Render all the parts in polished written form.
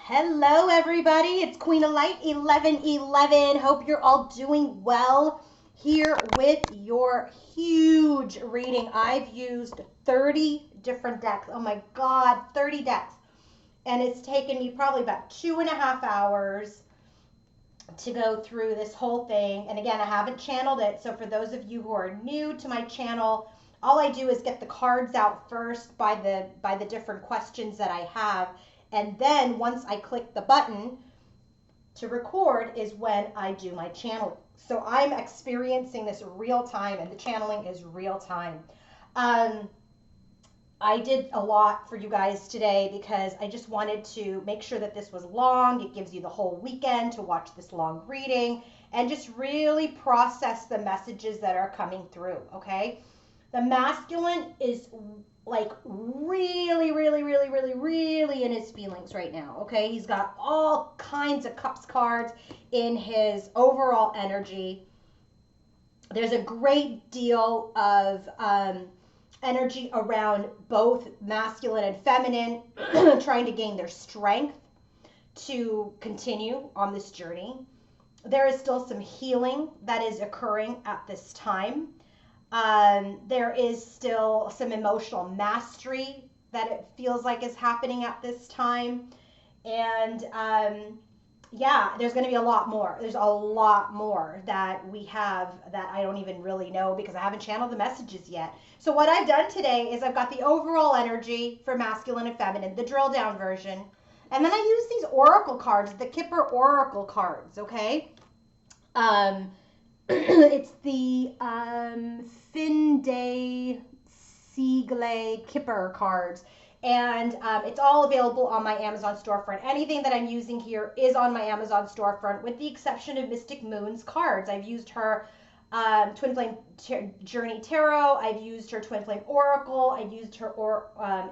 Hello, everybody. It's Queen of Light 1111. Hope you're all doing well here with your huge reading. I've used 30 different decks. Oh my God, 30 decks. And it's taken me probably about 2.5 hours to go through this whole thing. And again, I haven't channeled it. So for those of you who are new to my channel, all I do is get the cards out first by the different questions that I have. And then once I click the button to record is when I do my channeling. So I'm experiencing this real time and the channeling is real time. Um, I did a lot for you guys today because I just wanted to make sure that this was long. It gives you the whole weekend to watch this long reading and just really process the messages that are coming through, okay? The masculine is like really in his feelings right now, okay? He's got all kinds of cups cards in his overall energy. There's a great deal of energy around both masculine and feminine trying to gain their strength to continue on this journey. There is still some healing that is occurring at this time. There is still some emotional mastery that it feels like is happening at this time. And yeah, there's going to be a lot more. There's a lot more that we have that I don't even really know because I haven't channeled the messages yet. So what I've done today is I've got the overall energy for masculine and feminine, the drill down version. And then I use these oracle cards, the Kipper oracle cards, okay? It's the Finde Sigle Kipper cards. And it's all available on my Amazon storefront. Anything that I'm using here is on my Amazon storefront with the exception of Mystic Moon's cards. I've used her Twin Flame Journey Tarot. I've used her Twin Flame Oracle. I've used her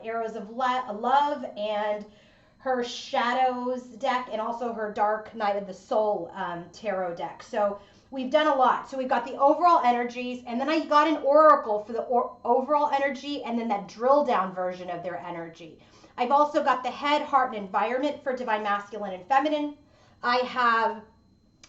Arrows of Love and her Shadows deck and also her Dark Night of the Soul tarot deck. So we've done a lot. So we've got the overall energies, and then I got an oracle for the overall energy, and then that drill down version of their energy. I've also got the head, heart, and environment for divine masculine and feminine. I have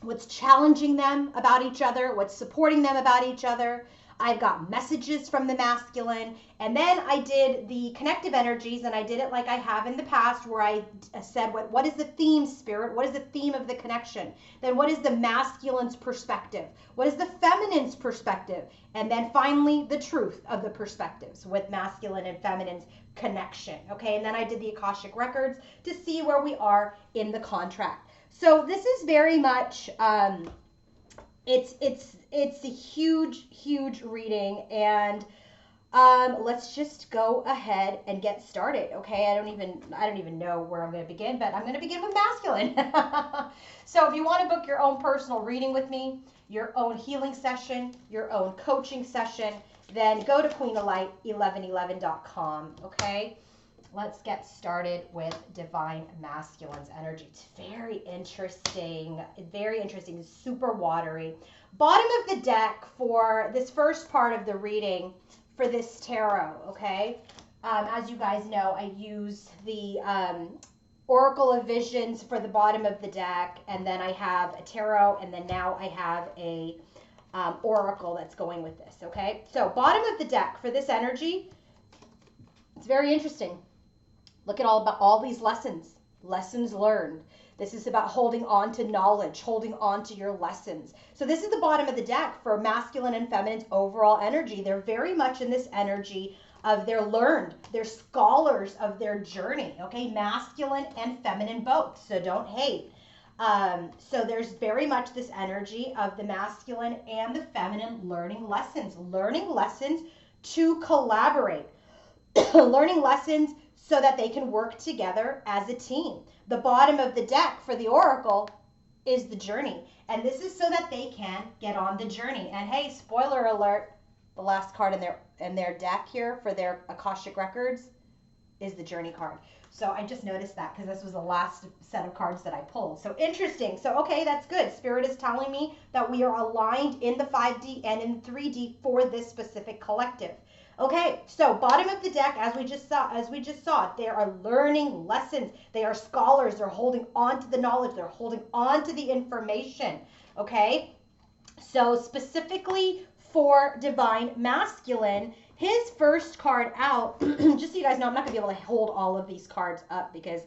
what's challenging them about each other, what's supporting them about each other. I've got messages from the masculine. And then I did the connective energies, and I did it like I have in the past where I said, what is the theme, spirit? What is the theme of the connection? Then what is the masculine's perspective? What is the feminine's perspective? And then finally, the truth of the perspectives with masculine and feminine's connection. Okay, and then I did the Akashic records to see where we are in the contract. So this is very much... It's a huge reading, and let's just go ahead and get started. Okay, I don't even know where I'm going to begin, but I'm going to begin with masculine. So if you want to book your own personal reading with me, your own healing session, your own coaching session, then go to queenoflight1111.com. Okay. Let's get started with divine masculine's energy. It's very interesting, super watery. Bottom of the deck for this first part of the reading for this tarot, okay? As you guys know, I use the Oracle of Visions for the bottom of the deck, and then I have a tarot, and then now I have a oracle that's going with this, okay? So bottom of the deck for this energy, it's very interesting. Look at all these lessons learned. This is about holding on to knowledge, holding on to your lessons. So this is the bottom of the deck for masculine and feminine's overall energy. They're very much in this energy of they're learned. They're scholars of their journey, okay? Masculine and feminine both, so don't hate. So there's very much this energy of the masculine and the feminine learning lessons to collaborate, learning lessons so that they can work together as a team. The bottom of the deck for the oracle is the journey. And this is so that they can get on the journey. And hey, spoiler alert, the last card in their deck here for their Akashic records is the journey card. So I just noticed that because this was the last set of cards that I pulled. So interesting. So okay, that's good. Spirit is telling me that we are aligned in the 5D and in 3D for this specific collective. Okay, so bottom of the deck, as we just saw, they are learning lessons. They are scholars. They're holding on to the knowledge. They're holding on to the information. Okay, so specifically for divine masculine, his first card out, just so you guys know, I'm not gonna be able to hold all of these cards up because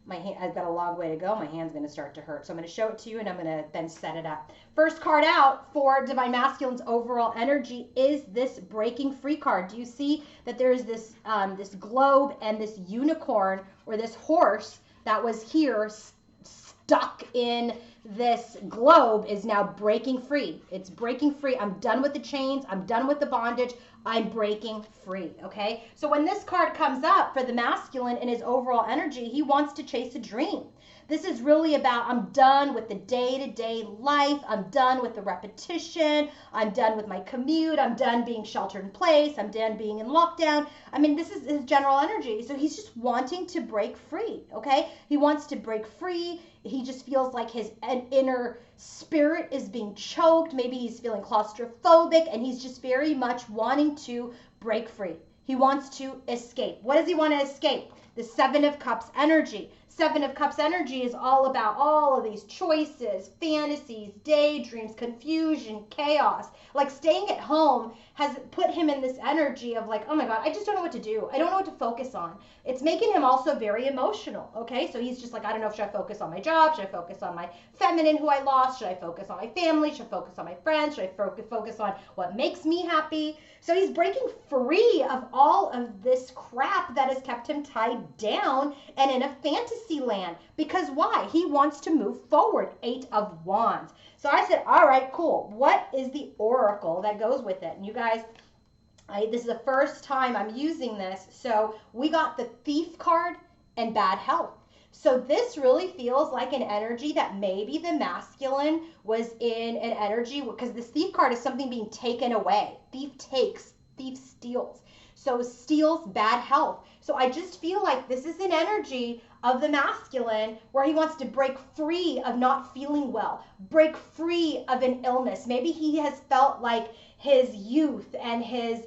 my hand, I've got a long way to go. My hand's gonna start to hurt. So I'm gonna show it to you and I'm gonna then set it up. First card out for divine masculine's overall energy is this breaking free card. Do you see that there's this this globe and this unicorn or this horse that was here stuck in this globe is now breaking free. It's breaking free. I'm done with the chains. I'm done with the bondage. I'm breaking free. Okay. So when this card comes up for the masculine in his overall energy, he wants to chase a dream. This is really about, I'm done with the day-to-day life. I'm done with the repetition. I'm done with my commute. I'm done being sheltered in place. I'm done being in lockdown. I mean, this is his general energy. So he's just wanting to break free, okay? He wants to break free. He just feels like his inner spirit is being choked. Maybe he's feeling claustrophobic and he's just very much wanting to break free. He wants to escape. What does he want to escape? The Seven of Cups energy. Seven of Cups energy is all about all of these choices, fantasies, daydreams, confusion, chaos. Like staying at home has put him in this energy of like, oh my God, I just don't know what to do. I don't know what to focus on. It's making him also very emotional. Okay, so he's just like, I don't know, should I focus on my job? Should I focus on my feminine who I lost? Should I focus on my family? Should I focus on my friends? Should I focus on what makes me happy? So he's breaking free of all of this crap that has kept him tied down and in a fantasy land. Because why? He wants to move forward. 8 of Wands. So I said, all right, cool. What is the oracle that goes with it? And you guys, this is the first time I'm using this. So we got the Thief card and bad health. So this really feels like an energy that maybe the masculine was in an energy, because this Thief card is something being taken away. Thief takes, thief steals. So steals, bad health. So I just feel like this is an energy of the masculine where he wants to break free of not feeling well, break free of an illness. Maybe he has felt like his youth and his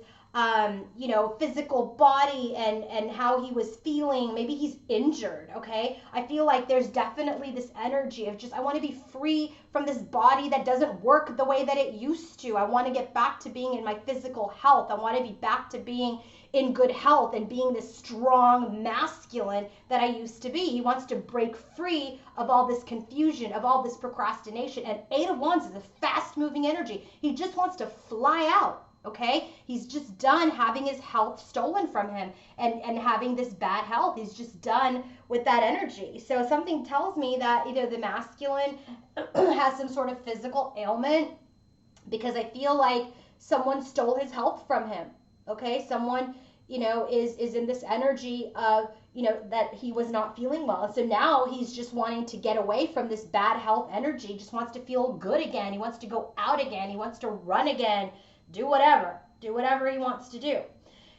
physical body and how he was feeling. Maybe he's injured, okay? I feel like there's definitely this energy of just, I want to be free from this body that doesn't work the way that it used to. I want to get back to being in my physical health. I want to be back to being in good health and being this strong masculine that I used to be. He wants to break free of all this confusion, of all this procrastination. And 8 of Wands is a fast-moving energy. He just wants to fly out. Okay, he's just done having his health stolen from him and having this bad health. He's just done with that energy. So something tells me that either the masculine has some sort of physical ailment, because I feel like someone stole his health from him. Okay, someone, is in this energy of, that he was not feeling well. And so now he's just wanting to get away from this bad health energy, just wants to feel good again. He wants to go out again. He wants to run again. Do whatever he wants to do.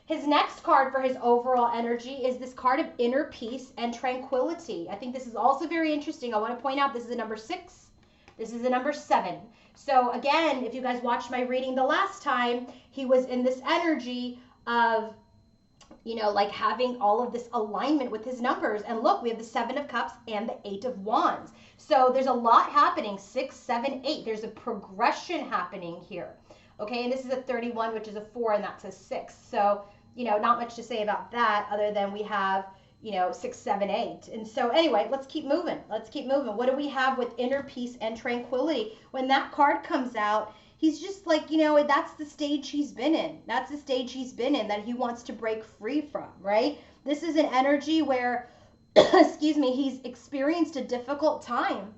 His next card for his overall energy is this card of inner peace and tranquility. I think this is also very interesting. I want to point out this is a number 6. This is a number 7. So again, if you guys watched my reading the last time, he was in this energy of, like having all of this alignment with his numbers. And look, we have the 7 of Cups and the 8 of Wands. So there's a lot happening. 6, 7, 8. There's a progression happening here. Okay, and this is a 31, which is a 4, and that's a 6. So, not much to say about that other than we have, 6, 7, 8. And so anyway, let's keep moving. What do we have with inner peace and tranquility? When that card comes out, he's just like, that's the stage he's been in. That's the stage he's been in that he wants to break free from, right? This is an energy where, excuse me, he's experienced a difficult time,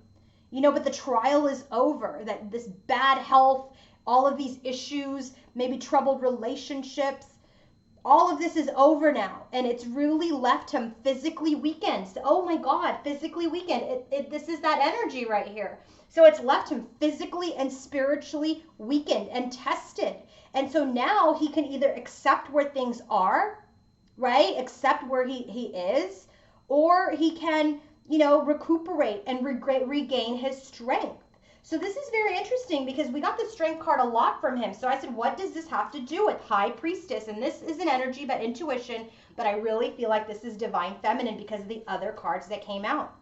but the trial is over. That this bad health, all of these issues, maybe troubled relationships, all of this is over now. And it's really left him physically weakened. Oh my God, physically weakened. This is that energy right here. So it's left him physically and spiritually weakened and tested. And so now he can either accept where things are, right? Accept where he is, or he can, recuperate and regain his strength. So this is very interesting because we got the strength card a lot from him. So I said, what does this have to do with High Priestess? And this is an energy about intuition, but I really feel like this is Divine Feminine because of the other cards that came out.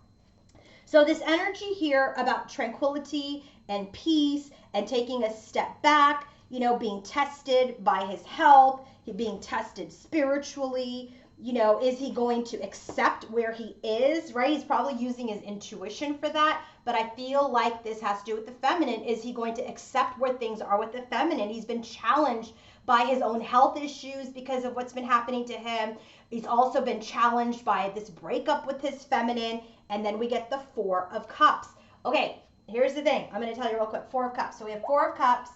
So this energy here about tranquility and peace and taking a step back, you know, being tested by his health, being tested spiritually, you know, is he going to accept where he is, right? He's probably using his intuition for that, but I feel like this has to do with the feminine. Is he going to accept where things are with the feminine? He's been challenged by his own health issues because of what's been happening to him. He's also been challenged by this breakup with his feminine, and then we get the Four of Cups. Okay, here's the thing. I'm going to tell you real quick. Four of Cups. So we have Four of Cups.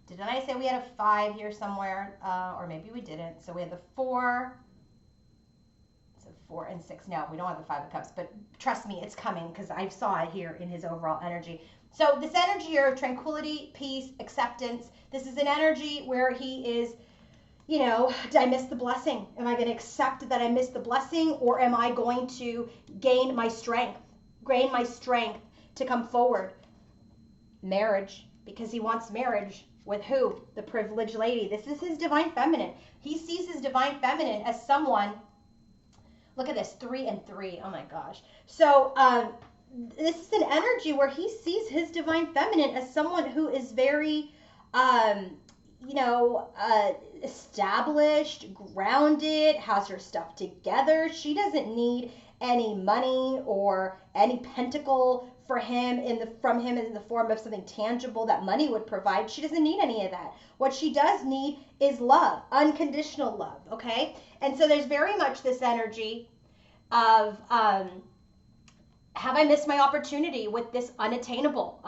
Didn't I say we had a 5 here somewhere? Or maybe we didn't. So we have the 4. So 4 and 6. No, we don't have the 5 of Cups. But trust me, it's coming because I saw it here in his overall energy. So this energy here of tranquility, peace, acceptance. This is an energy where he is, you know, did I miss the blessing? Am I going to accept that I missed the blessing? Or am I going to gain my strength to come forward? Marriage, because he wants marriage. With who? The privileged lady. This is his Divine Feminine. He sees his Divine Feminine as someone, look at this, 3 and 3. Oh my gosh. So this is an energy where he sees his Divine Feminine as someone who is very, you know, established, grounded, has her stuff together. She doesn't need any money or any pentacle for him from him in the form of something tangible that money would provide. She doesn't need any of that. What she does need is love, unconditional love, okay? And so there's very much this energy of have I missed my opportunity with this unattainable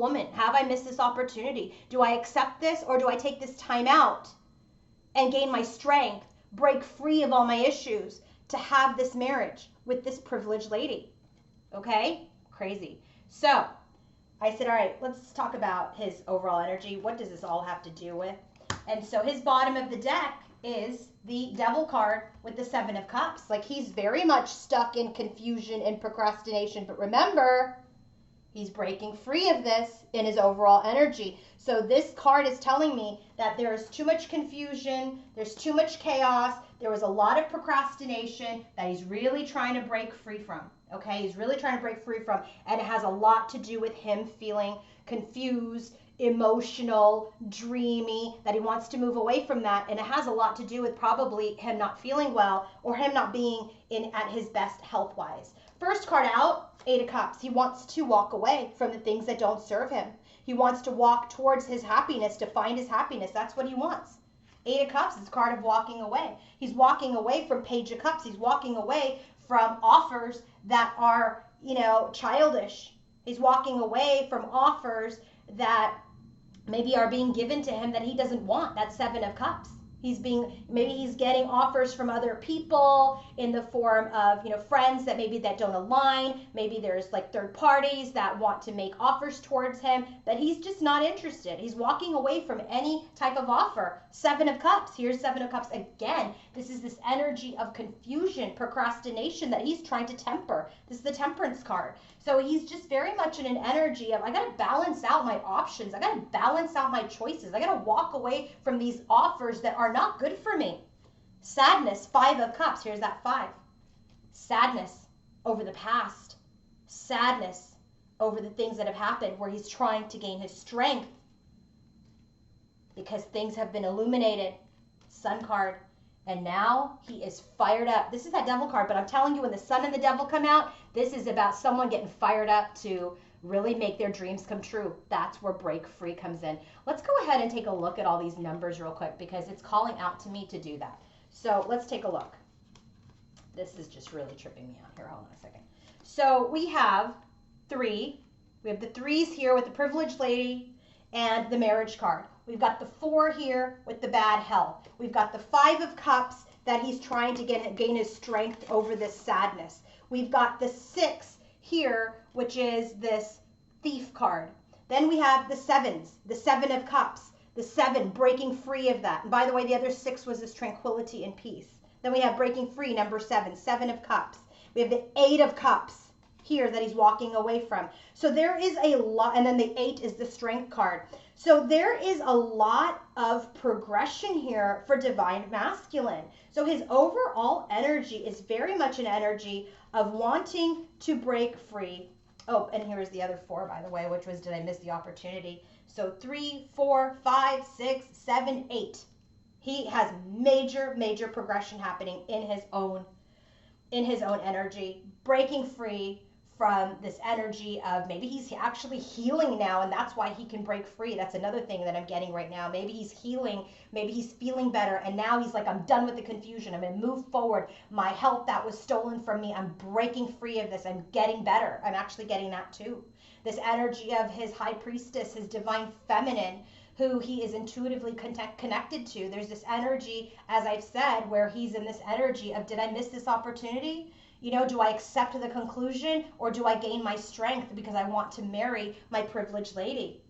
woman? Have I missed this opportunity? Do I accept this, or do I take this time out and gain my strength, break free of all my issues to have this marriage with this privileged lady? Okay? Crazy. So I said, all right, let's talk about his overall energy. What does this all have to do with? And so his bottom of the deck is the Devil card with the 7 of Cups. Like, he's very much stuck in confusion and procrastination. But remember, he's breaking free of this in his overall energy. So this card is telling me that there is too much confusion, there's too much chaos, there was a lot of procrastination that he's really trying to break free from. Okay, he's really trying to break free from, and it has a lot to do with him feeling confused, emotional, dreamy, that he wants to move away from that, and it has a lot to do with probably him not feeling well or him not being at his best health-wise. First card out, 8 of Cups. He wants to walk away from the things that don't serve him. He wants to walk towards his happiness, to find his happiness. That's what he wants. 8 of Cups is a card of walking away. He's walking away from Page of Cups. He's walking away from offers that are, you know, childish. He's walking away from offers that maybe are being given to him that he doesn't want. That's 7 of Cups. Maybe he's getting offers from other people in the form of, you know, friends that don't align. Maybe there's like third parties that want to make offers towards him, but he's just not interested. He's walking away from any type of offer. 7 of Cups. Here's 7 of Cups again. This is this energy of confusion, procrastination that he's trying to temper. This is the Temperance card. So he's just very much in an energy of, I got to balance out my options. I got to balance out my choices. I got to walk away from these offers that are not good for me. Sadness, 5 of Cups. Here's that 5. Sadness over the past. Sadness over the things that have happened, where he's trying to gain his strength because things have been illuminated. Sun card. And now he is fired up. This is that Devil card, but I'm telling you, when the Sun and the Devil come out, this is about someone getting fired up to really make their dreams come true. That's where break free comes in. Let's go ahead and take a look at all these numbers real quick because it's calling out to me to do that. So let's take a look. This is just really tripping me out here. Hold on a second. So we have 3. We have the 3s here with the privileged lady and the marriage card. We've got the 4 here with the bad health. We've got the 5 of Cups that he's trying to gain his strength over this sadness. We've got the 6 here, which is this thief card. Then we have the 7s, the 7 of Cups, the 7 breaking free of that. And by the way, the other 6 was this tranquility and peace. Then we have breaking free, number 7, 7 of Cups. We have the 8 of Cups. here that he's walking away from. So there is a lot, and then the 8 is the strength card. So there is a lot of progression here for divine masculine. So his overall energy is very much an energy of wanting to break free. Oh, and here's the other 4, by the way, which was, did I miss the opportunity? So 3, 4, 5, 6, 7, 8. He has major progression happening in his own energy, breaking free from this energy of maybe he's actually healing now, and that's why he can break free. That's another thing that I'm getting right now. Maybe he's healing, maybe he's feeling better, and now he's like, I'm done with the confusion. I'm going to move forward. My health that was stolen from me, I'm breaking free of this. I'm getting better. I'm actually getting that too. This energy of his high priestess, his divine feminine, who he is intuitively connected to. There's this energy, as I've said, where he's in this energy of, did I miss this opportunity? You know, do I accept the conclusion, or do I gain my strength because I want to marry my privileged lady?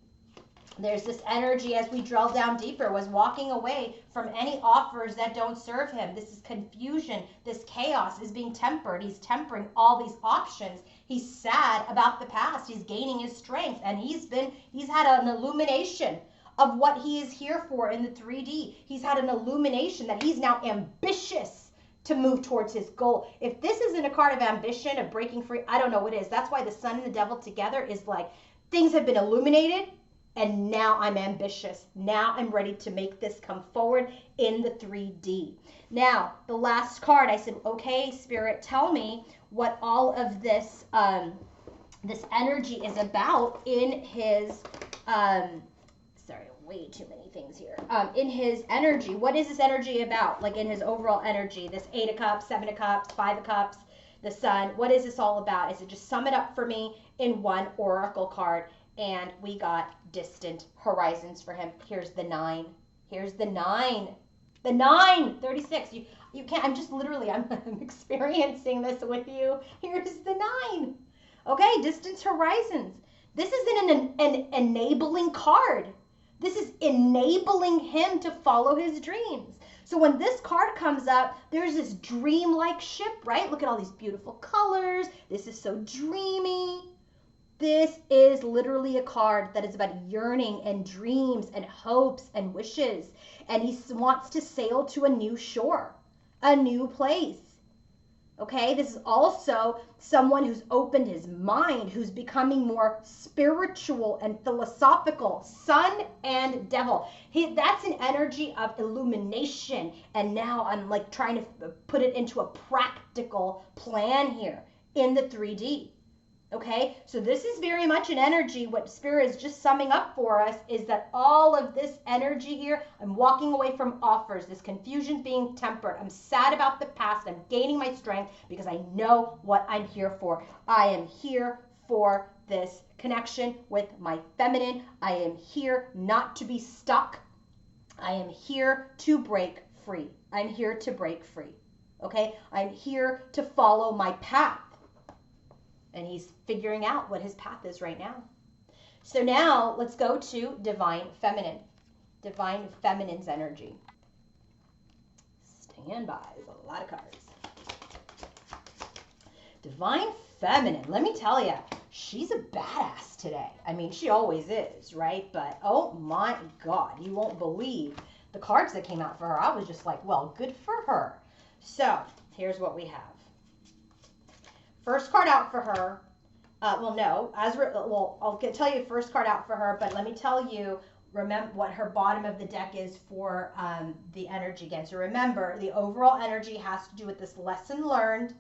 There's this energy, as we drill down deeper, was walking away from any offers that don't serve him. This is confusion. This chaos is being tempered. He's tempering all these options. He's sad about the past. He's gaining his strength, and he's had an illumination of what he is here for in the 3D. He's had an illumination that he's now ambitious to move towards his goal. If this isn't a card of ambition, of breaking free, I don't know what is. That's why the sun and the devil together is like, things have been illuminated, and now I'm ambitious. Now I'm ready to make this come forward in the 3D. Now, the last card, I said, okay, Spirit, tell me what all of this, this energy is about in his, way too many things here. In his energy, what is this energy about? Like in his overall energy, this 8 of Cups, 7 of Cups, 5 of Cups, the Sun. What is this all about? Is it just sum it up for me in one oracle card? And we got distant horizons for him. Here's the 9. Here's the 9. The 9, 36. You can't, I'm just literally, I'm experiencing this with you. Here's the 9. Okay, distant horizons. This is an enabling card. This is enabling him to follow his dreams. So when this card comes up, there's this dreamlike ship, right? Look at all these beautiful colors. This is so dreamy. This is literally a card that is about yearning and dreams and hopes and wishes. And he wants to sail to a new shore, a new place. Okay, this is also someone who's opened his mind, who's becoming more spiritual and philosophical. Sun and devil. That's an energy of illumination. And now I'm like trying to put it into a practical plan here in the 3D. Okay, so this is very much an energy. What Spirit is just summing up for us is that all of this energy here, I'm walking away from offers. This confusion's being tempered. I'm sad about the past. I'm gaining my strength because I know what I'm here for. I am here for this connection with my feminine. I am here not to be stuck. I am here to break free. I'm here to break free. Okay, I'm here to follow my path. And he's figuring out what his path is right now. So now let's go to divine feminine. Divine feminine's energy. Stand by. There's a lot of cards. Divine feminine. Let me tell you, she's a badass today. I mean, she always is, right? But oh my God, you won't believe the cards that came out for her. I was just like, well, good for her. So here's what we have. First card out for her, I'll tell you first card out for her, but let me tell you, remember what her bottom of the deck is for the energy again. So remember, the overall energy has to do with this lesson learned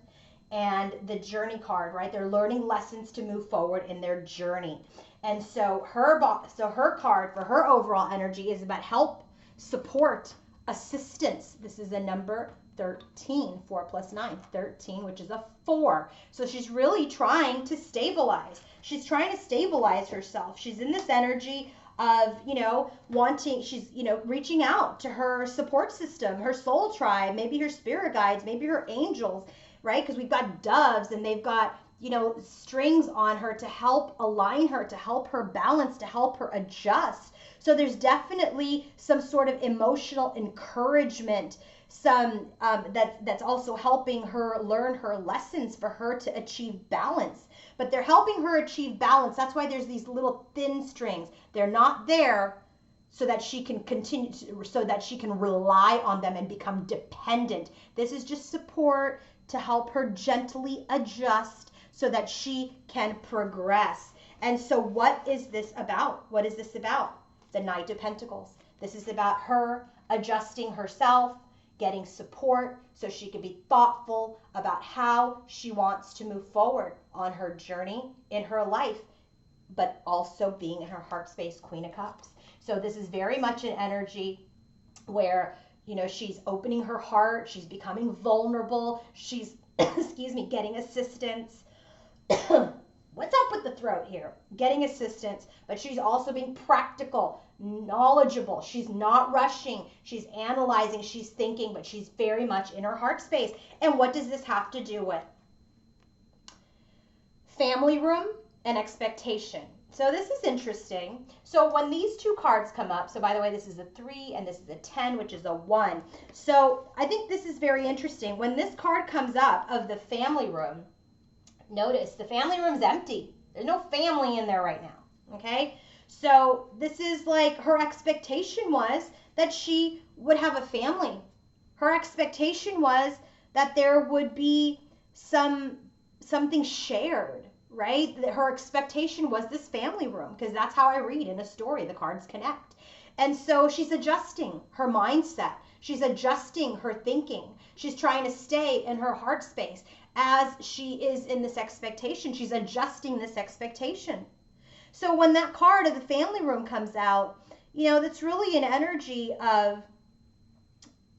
and the journey card, right? They're learning lessons to move forward in their journey. And so her card for her overall energy is about help, support, assistance. This is a number 13, 4 plus 9, 13, which is a 4. So she's really trying to stabilize. She's trying to stabilize herself. She's in this energy of, she's, reaching out to her support system, her soul tribe, maybe her spirit guides, maybe her angels, right? Because we've got doves and they've got, strings on her to help align her, to help her balance, to help her adjust. So there's definitely some sort of emotional encouragement that's also helping her learn her lessons for her to achieve balance. But they're helping her achieve balance. That's why there's these little thin strings. They're not there so that she can continue so that she can rely on them and become dependent. This is just support to help her gently adjust so that she can progress. And so what is this about? What is this about? The Knight of Pentacles. This is about her adjusting herself, getting support so she can be thoughtful about how she wants to move forward on her journey in her life, but also being in her heart space, Queen of Cups. So this is very much an energy where, you know, she's opening her heart, she's becoming vulnerable, she's, excuse me, getting assistance. What's up with the throat here? Getting assistance, but she's also being practical, knowledgeable. She's not rushing. She's analyzing. She's thinking, but she's very much in her heart space. And what does this have to do with? Family room and expectation. So this is interesting. So when these two cards come up, so by the way, this is a 3 and this is a 10, which is a 1. So I think this is very interesting. When this card comes up of the family room, notice the family room's empty. There's no family in there right now, okay? So this is like her expectation was that she would have a family. Her expectation was that there would be something shared, right? That her expectation was this family room, because that's how I read in a story. The cards connect. And so she's adjusting her mindset. She's adjusting her thinking. She's trying to stay in her heart space. As she is in this expectation, she's adjusting this expectation. So when that card of the family room comes out, you know, that's really an energy of,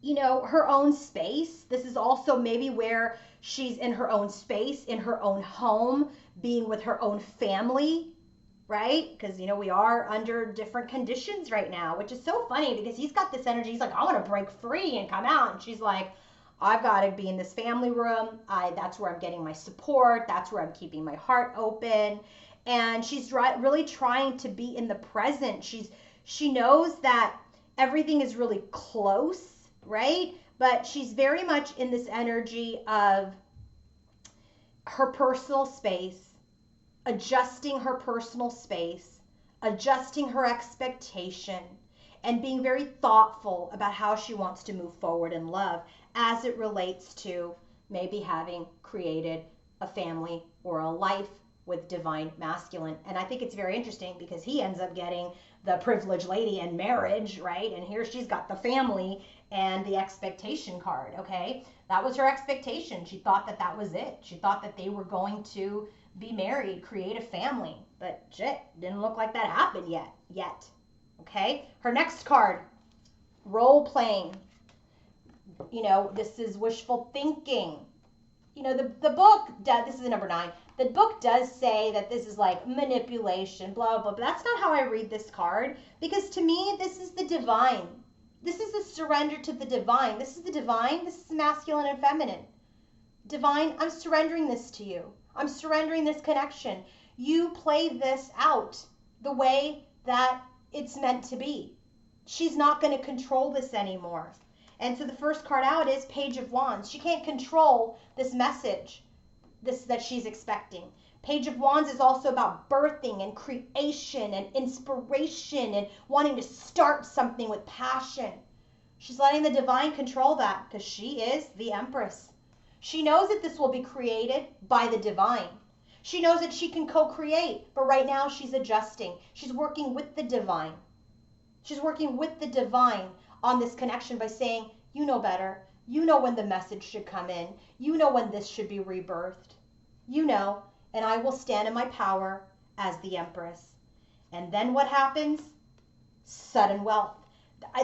you know, her own space. This is also maybe where she's in her own space, in her own home, being with her own family, right? Because, you know, we are under different conditions right now, which is so funny because he's got this energy. He's like, I want to break free and come out. And she's like, I've got to be in this family room. That's where I'm getting my support. That's where I'm keeping my heart open. And she's really trying to be in the present. She knows that everything is really close, right? But she's very much in this energy of her personal space, adjusting her personal space, adjusting her expectation, and being very thoughtful about how she wants to move forward in love as it relates to maybe having created a family or a life with divine masculine. And I think it's very interesting because he ends up getting the privileged lady and marriage, right? And here she's got the family and the expectation card, okay? That was her expectation. She thought that that was it. She thought that they were going to be married, create a family. But shit, didn't look like that happened yet. Okay? Her next card, role playing. You know, this is wishful thinking. You know, the book, this is number 9. The book does say that this is like manipulation, blah, blah, but that's not how I read this card. Because to me, this is the divine. This is the surrender to the divine. This is the divine. This is masculine and feminine. Divine, I'm surrendering this to you. I'm surrendering this connection. You play this out the way that it's meant to be. She's not going to control this anymore. And so the first card out is Page of Wands. She can't control this message that she's expecting. Page of Wands is also about birthing and creation and inspiration and wanting to start something with passion. She's letting the divine control that because she is the Empress. She knows that this will be created by the divine. She knows that she can co-create, but right now she's adjusting. She's working with the divine. She's working with the divine on this connection by saying, you know better. You know when the message should come in. You know when this should be rebirthed. You know, and I will stand in my power as the Empress. And then what happens? Sudden wealth.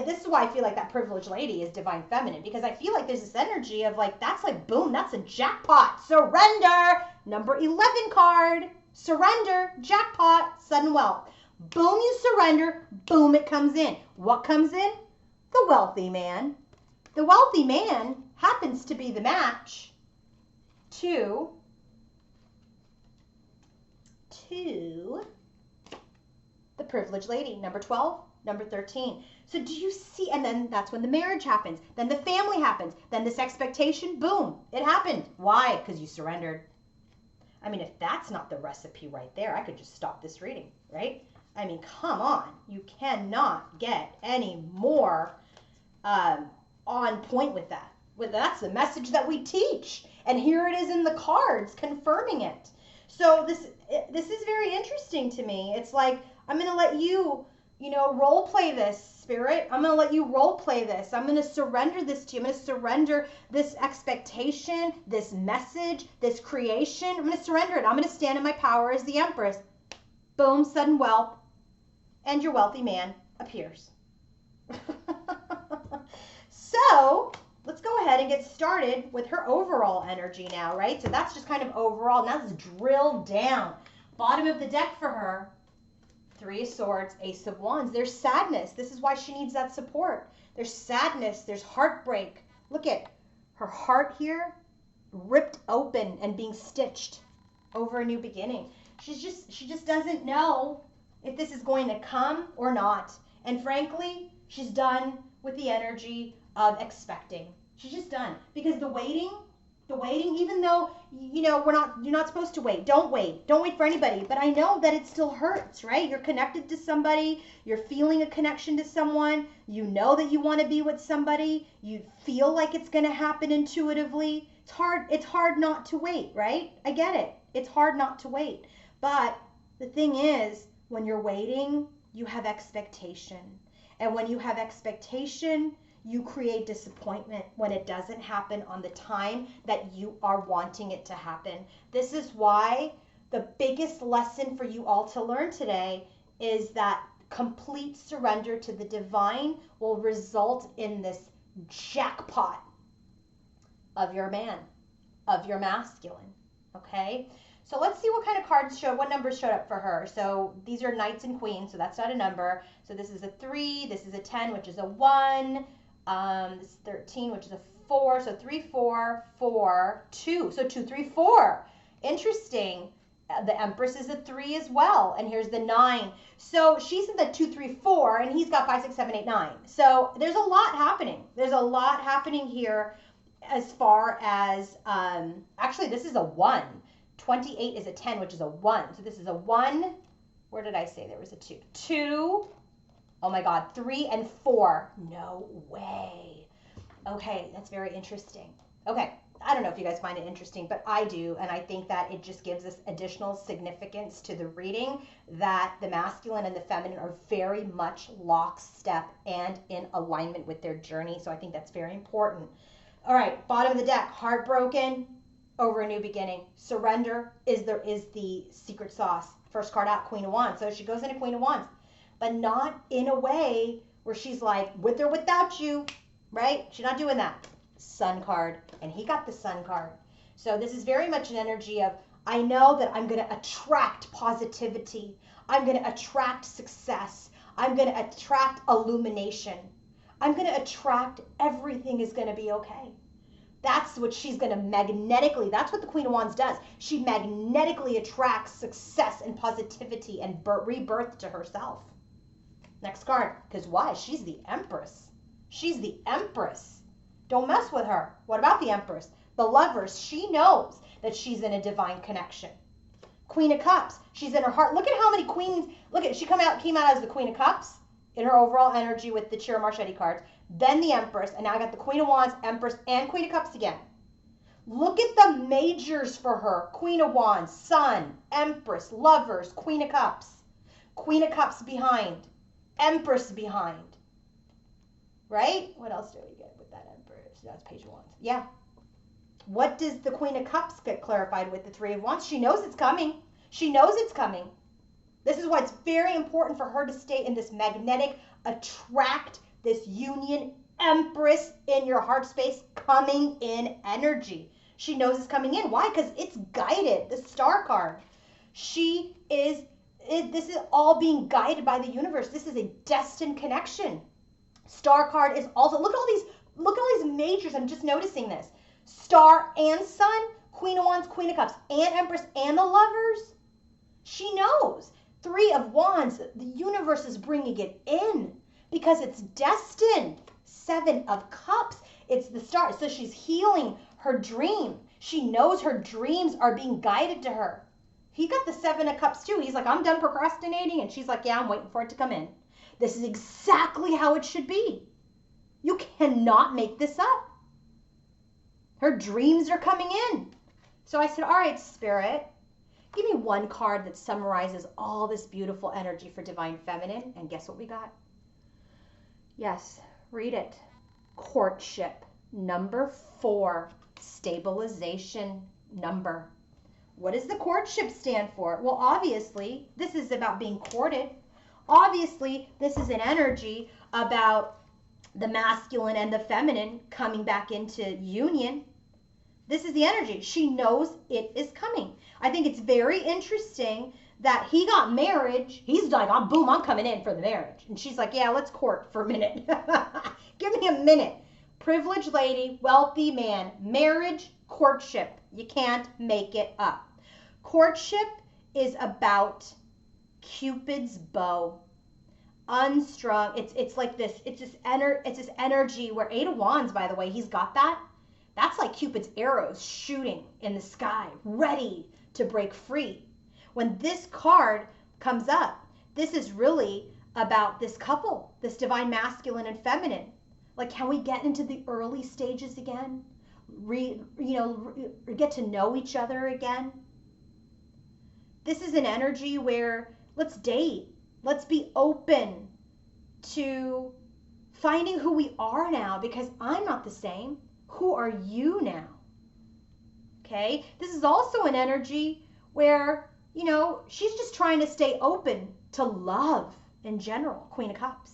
This is why I feel like that privileged lady is divine feminine, because I feel like there's this energy of like, that's like, boom, that's a jackpot. Surrender. Number 11 card. Surrender. Jackpot. Sudden wealth. Boom, you surrender. Boom, it comes in. What comes in? The wealthy man. The wealthy man happens to be the match to the privileged lady. Number 12, number 13. So do you see? And then that's when the marriage happens. Then the family happens. Then this expectation, boom, it happened. Why? Because you surrendered. I mean, if that's not the recipe right there, I could just stop this reading, right? I mean, come on. You cannot get any more on point with that. Well, that's the message that we teach. And here it is in the cards confirming it. So this is very interesting to me. It's like, I'm going to let you, role play this, Spirit. I'm going to let you role play this. I'm going to surrender this to you. I'm going to surrender this expectation, this message, this creation. I'm going to surrender it. I'm going to stand in my power as the Empress. Boom, sudden wealth. And your wealthy man appears. So let's go ahead and get started with her overall energy now, right? So that's just kind of overall. Now let's drill down. Bottom of the deck for her, 3 of Swords, Ace of Wands. There's sadness. This is why she needs that support. There's sadness. There's heartbreak. Look at her heart here, ripped open and being stitched over a new beginning. She just doesn't know if this is going to come or not. And frankly, she's done with the energy of expecting. She's just done, because the waiting, even though, you're not supposed to wait. Don't wait for anybody. But I know that it still hurts, right? You're connected to somebody. You're feeling a connection to someone. You know that you want to be with somebody. You feel like it's going to happen intuitively. It's hard not to wait, right? I get it. It's hard not to wait. But the thing is, when you're waiting, you have expectation. And when you have expectation, you create disappointment when it doesn't happen on the time that you are wanting it to happen. This is why the biggest lesson for you all to learn today is that complete surrender to the divine will result in this jackpot of your man, of your masculine, okay? So let's see what kind of cards what numbers showed up for her. So these are knights and queens, so that's not a number. So this is a 3, this is a 10, which is a 1. This is 13, which is a 4. So 3, 4, 4, 2. So 2, 3, 4. Interesting. The Empress is a 3 as well. And here's the 9. So she's in the 2, 3, 4, and he's got 5, 6, 7, 8, 9. So there's a lot happening. There's a lot happening here as far as, actually, this is a 1. 28 is a 10, which is a 1. So this is a 1. Where did I say there was a 2? 2. Oh my God, 3 and 4. No way. Okay, that's very interesting. Okay, I don't know if you guys find it interesting, but I do, and I think that it just gives us additional significance to the reading that the masculine and the feminine are very much lockstep and in alignment with their journey, so I think that's very important. All right, bottom of the deck, heartbroken over a new beginning. Surrender is the secret sauce. First card out, Queen of Wands. So she goes into Queen of Wands, but not in a way where she's like, with or without you, right? She's not doing that. Sun card, and he got the Sun card. So this is very much an energy of, I know that I'm going to attract positivity. I'm going to attract success. I'm going to attract illumination. I'm going to attract everything is going to be okay. That's what she's going to magnetically, that's what the Queen of Wands does. She magnetically attracts success and positivity and rebirth to herself. Next card, because why? She's the Empress. She's the Empress. Don't mess with her. What about the Empress? The Lovers, she knows that she's in a divine connection. Queen of Cups, she's in her heart. Look at how many queens, look at, she came out as the Queen of Cups in her overall energy with the Chira Marchetti cards. Then the Empress, and now I got the Queen of Wands, Empress, and Queen of Cups again. Look at the majors for her. Queen of Wands, Sun, Empress, Lovers, Queen of Cups. Queen of Cups behind. Empress behind. Right? What else do we get with that Empress? That's Page of Wands. Yeah. What does the Queen of Cups get clarified with the Three of Wands? She knows it's coming. She knows it's coming. This is why it's very important for her to stay in this magnetic, attract this union, Empress in your heart space, coming in energy. She knows it's coming in. Why? Because it's guided. The Star card. This is all being guided by the universe. This is a destined connection. Star card is also, look at all these majors. I'm just noticing this. Star and Sun, Queen of Wands, Queen of Cups, and Empress, and the Lovers. She knows. 3 Three of Wands, the universe is bringing it in because it's destined. Seven of Cups, it's the start. So she's healing her dream. She knows her dreams are being guided to her. He got the Seven of Cups too. He's like, I'm done procrastinating. And she's like, yeah, I'm waiting for it to come in. This is exactly how it should be. You cannot make this up. Her dreams are coming in. So I said, all right, Spirit, give me one card that summarizes all this beautiful energy for Divine Feminine. And guess what we got? Yes, read it. Courtship. Number 4. Stabilization number. What does the courtship stand for? Well, obviously, this is about being courted. Obviously, this is an energy about the masculine and the feminine coming back into union. This is the energy. She knows it is coming. I think it's very interesting that he got marriage. He's like, boom, I'm coming in for the marriage. And she's like, yeah, let's court for a minute. Give me a minute. Privileged lady, wealthy man, marriage, courtship. You can't make it up. Courtship is about Cupid's bow. Unstrung. It's like this. It's this energy where 8 of Wands, by the way, he's got that. That's like Cupid's arrows shooting in the sky, ready to break free. When this card comes up, this is really about this couple, this divine masculine and feminine. Like, can we get into the early stages again? Get to know each other again? This is an energy where let's date. Let's be open to finding who we are now, because I'm not the same. Who are you now? Okay? This is also an energy where, she's just trying to stay open to love in general. Queen of Cups.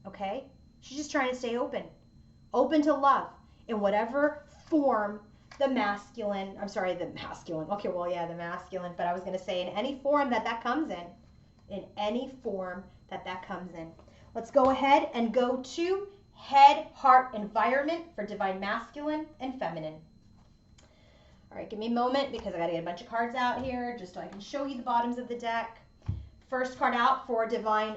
Okay? She's just trying to stay open to love in whatever form the masculine, okay, well, yeah, the masculine, but I was going to say in any form that comes in any form that comes in. Let's go ahead and go to head, heart, environment for divine masculine and feminine. All right, give me a moment because I got to get a bunch of cards out here just so I can show you the bottoms of the deck. First card out for divine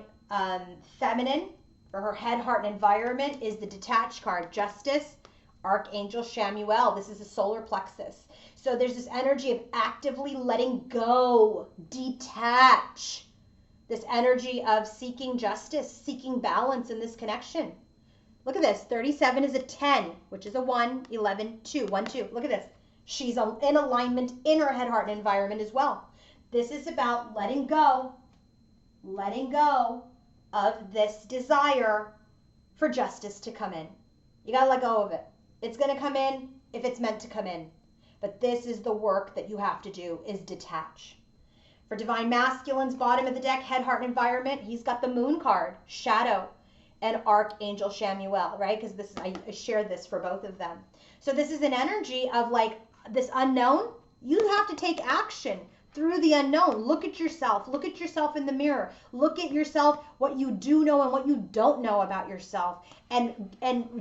feminine, for her head, heart, and environment is the detached card, Justice, Archangel Chamuel. This is a solar plexus. So there's this energy of actively letting go, detach. This energy of seeking justice, seeking balance in this connection. Look at this. 37 is a 10, which is a 1, 11, 2, 1, 2. Look at this. She's in alignment in her head, heart, and environment as well. This is about letting go of this desire for justice to come in. You got to let go of it. It's going to come in if it's meant to come in. But this is the work that you have to do, is detach. For divine masculine's bottom of the deck, head, heart, and environment, he's got the moon card, shadow, and Archangel Chamuel, right? Because I shared this for both of them. So this is an energy of like this unknown. You have to take action through the unknown. Look at yourself. Look at yourself in the mirror. Look at yourself, what you do know and what you don't know about yourself. And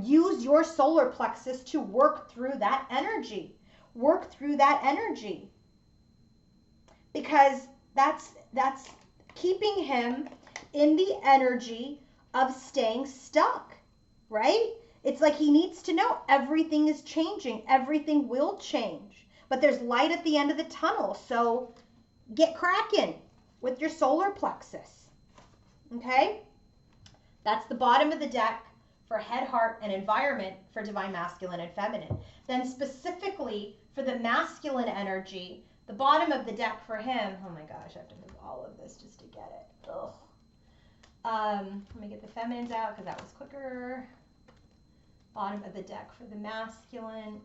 use your solar plexus to work through that energy. Work through that energy. Because that's keeping him in the energy of staying stuck, right? It's like he needs to know everything is changing. Everything will change. But there's light at the end of the tunnel. So get cracking with your solar plexus. Okay? That's the bottom of the deck for head, heart, and environment for divine masculine and feminine. Then specifically for the masculine energy, the bottom of the deck for him, oh my gosh, I have to move all of this just to get it. Ugh. Let me get the feminines out because that was quicker. Bottom of the deck for the masculine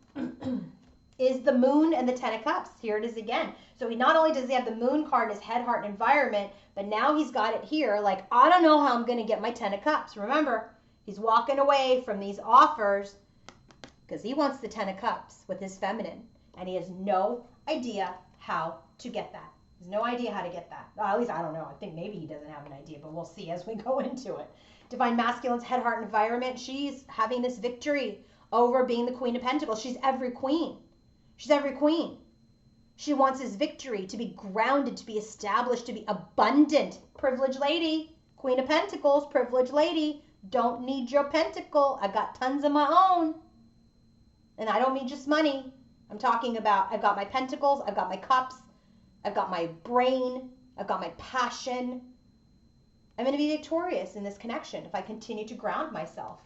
is the moon and the 10 of cups. Here it is again. So he not only does he have the moon card in his head, heart, and environment, but now he's got it here. Like, I don't know how I'm going to get my 10 of cups. Remember, he's walking away from these offers because he wants the 10 of cups with his feminine. And he has no idea how to get that. He has no idea how to get that. At least I don't know. I think maybe he doesn't have an idea, but we'll see as we go into it. Divine masculine's head, heart, and environment. She's having this victory over being the Queen of Pentacles. She's every queen. She's every queen. She wants his victory, to be grounded, to be established, to be abundant. Privileged lady, Queen of Pentacles, privileged lady. Don't need your pentacle. I got tons of my own. And I don't mean just money. I'm talking about I've got my pentacles, I've got my cups, I've got my brain, I've got my passion. I'm going to be victorious in this connection if I continue to ground myself.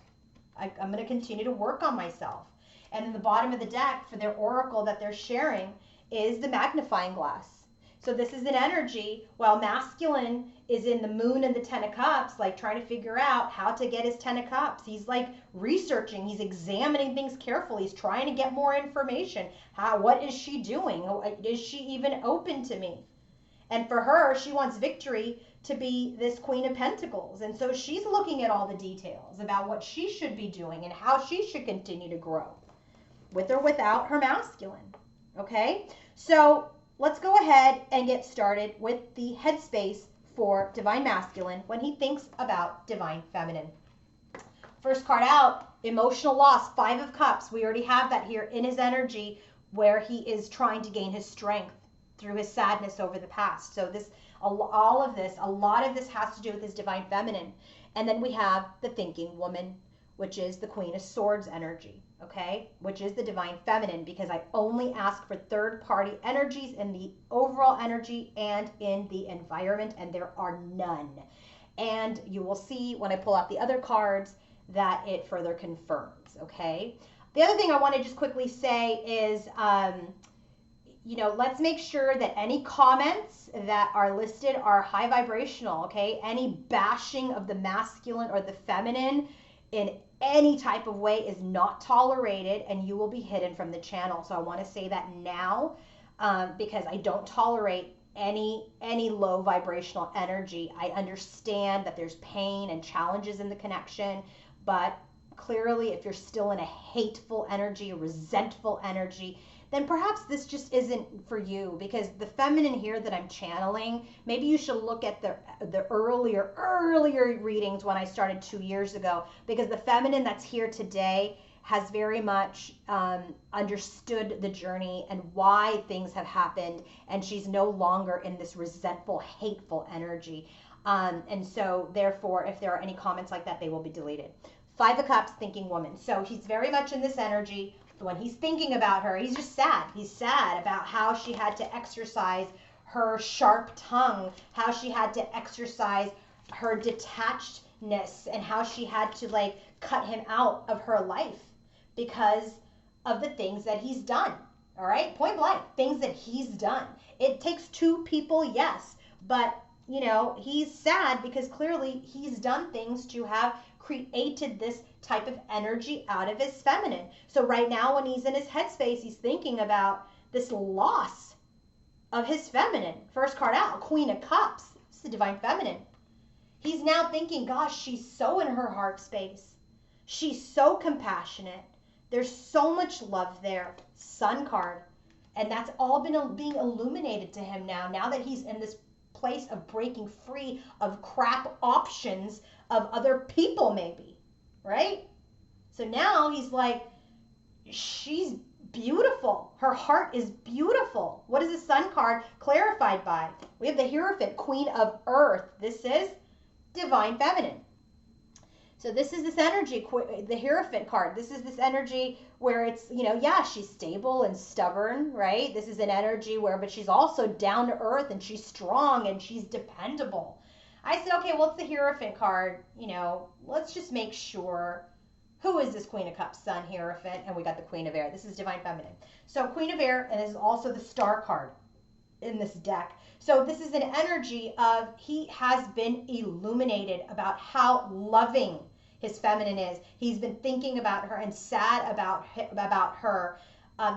I'm going to continue to work on myself. And in the bottom of the deck for their oracle that they're sharing is the magnifying glass. So this is an energy, while masculine is in the moon and the 10 of cups, like trying to figure out how to get his 10 of cups. He's like researching, he's examining things carefully. He's trying to get more information. What is she doing? Is she even open to me? And for her, she wants victory to be this Queen of Pentacles. And so she's looking at all the details about what she should be doing and how she should continue to grow, with or without her masculine. Okay? So let's go ahead and get started with the headspace for Divine Masculine when he thinks about Divine Feminine. First card out, emotional loss, 5 of Cups. We already have that here in his energy where he is trying to gain his strength through his sadness over the past. So a lot of this has to do with his Divine Feminine. And then we have the Thinking Woman, which is the Queen of Swords energy, okay? Which is the Divine Feminine, because I only ask for third-party energies in the overall energy and in the environment, and there are none. And you will see when I pull out the other cards that it further confirms, okay? The other thing I want to just quickly say is, let's make sure that any comments that are listed are high vibrational, okay? Any bashing of the masculine or the feminine in any type of way is not tolerated, and you will be hidden from the channel. So I want to say that now because I don't tolerate any low vibrational energy. I understand that there's pain and challenges in the connection, but clearly if you're still in a hateful energy, a resentful energy, then perhaps this just isn't for you, because the feminine here that I'm channeling, maybe you should look at the earlier readings when I started 2 years ago, because the feminine that's here today has very much understood the journey and why things have happened, and she's no longer in this resentful, hateful energy. And so therefore, if there are any comments like that, they will be deleted. 5 of Cups, Thinking Woman. So he's very much in this energy. When he's thinking about her, he's just sad. He's sad about how she had to exercise her sharp tongue, how she had to exercise her detachedness, and how she had to cut him out of her life because of the things that he's done. All right? Point blank, things that he's done. It takes 2 people, yes, but he's sad because clearly he's done things to have created this type of energy out of his feminine. So right now when he's in his headspace, he's thinking about this loss of his feminine. First card out, Queen of Cups. It's the Divine Feminine. He's now thinking, gosh, she's so in her heart space. She's so compassionate. There's so much love there. Sun card. And that's all been being illuminated to him now that he's in this place of breaking free of crap options of other people, maybe, right? So now he's like, she's beautiful. Her heart is beautiful. What is the Sun card clarified by? We have the Hierophant, Queen of Earth. This is Divine Feminine. So this is this energy, the Hierophant card. This is this energy where it's, she's stable and stubborn, right? This is an energy but she's also down to earth, and she's strong and she's dependable. I said, okay, well, it's the Hierophant card. Let's just make sure. Who is this Queen of Cups, Sun, Hierophant? And we got the Queen of Air. This is Divine Feminine. So Queen of Air, and this is also the Star card in this deck. So this is an energy of he has been illuminated about how loving his feminine is. He's been thinking about her and sad about her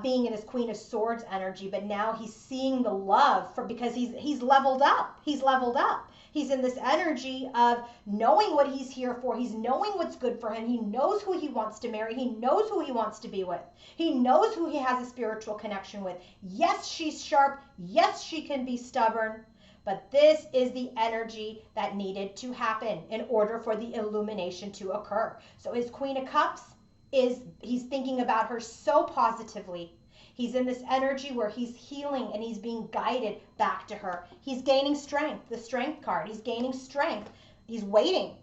being in his Queen of Swords energy, but now he's seeing the love because he's leveled up. He's leveled up. He's in this energy of knowing what he's here for. He's knowing what's good for him. He knows who he wants to marry. He knows who he wants to be with. He knows who he has a spiritual connection with. Yes, she's sharp. Yes, she can be stubborn. But this is the energy that needed to happen in order for the illumination to occur. So his Queen of Cups he's thinking about her so positively. He's in this energy where he's healing and he's being guided back to her. He's gaining strength, the strength card. He's gaining strength. He's waiting.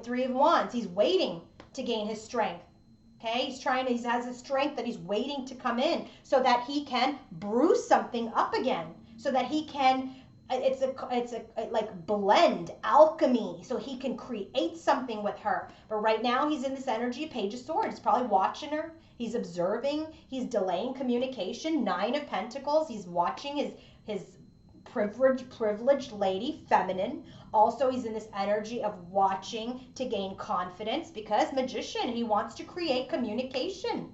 Three of Wands. He's waiting to gain his strength. Okay, he has his strength that he's waiting to come in so that he can brew something up again, so that he can, it's a like blend, alchemy, so he can create something with her. But right now he's in this energy, Page of Swords. He's probably watching her. He's observing. He's delaying communication. Nine of Pentacles. He's watching his privileged lady, feminine. Also, he's in this energy of watching to gain confidence because Magician, he wants to create communication.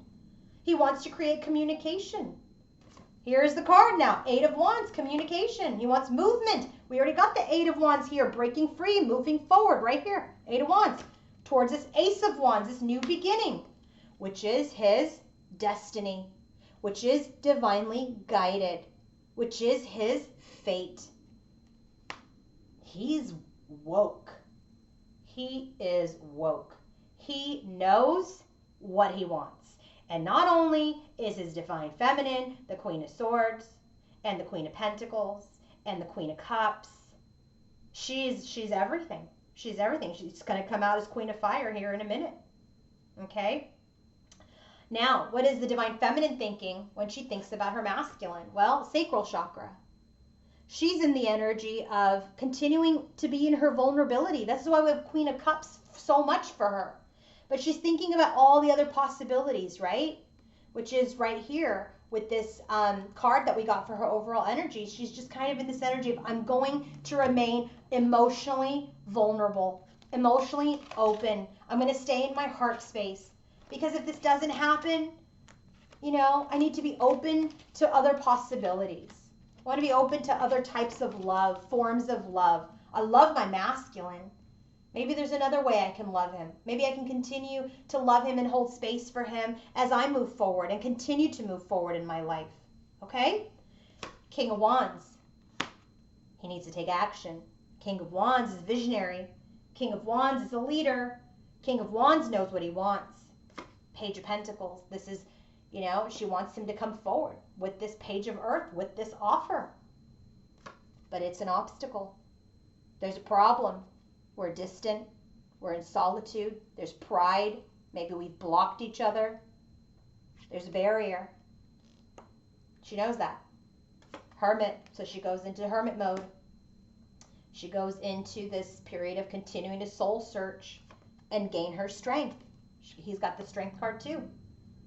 He wants to create communication. Here's the card now, Eight of Wands, communication. He wants movement. We already got the Eight of Wands here, breaking free, moving forward right here. Eight of Wands towards this Ace of Wands, this new beginning, which is his destiny, which is divinely guided, which is his fate. He's woke. He is woke. He knows what he wants. And not only is his divine feminine the Queen of Swords and the Queen of Pentacles and the Queen of Cups, she's everything. She's everything. She's going to come out as Queen of Fire here in a minute. Okay? Now, what is the divine feminine thinking when she thinks about her masculine? Well, sacral chakra. She's in the energy of continuing to be in her vulnerability. This is why we have Queen of Cups so much for her. But she's thinking about all the other possibilities, right? Which is right here with this card that we got for her overall energy. She's just kind of in this energy of, I'm going to remain emotionally vulnerable, emotionally open. I'm going to stay in my heart space. Because if this doesn't happen, you know, I need to be open to other possibilities. I want to be open to other types of love, forms of love. I love my masculine. Maybe there's another way I can love him. Maybe I can continue to love him and hold space for him as I move forward and continue to move forward in my life. Okay? King of Wands. He needs to take action. King of Wands is visionary. King of Wands is a leader. King of Wands knows what he wants. Page of Pentacles. This is, you know, she wants him to come forward with this Page of Earth, with this offer. But it's an obstacle. There's a problem. We're distant. We're in solitude. There's pride. Maybe we've blocked each other. There's a barrier. She knows that. Hermit. So she goes into hermit mode. She goes into this period of continuing to soul search and gain her strength. He's got the strength card too.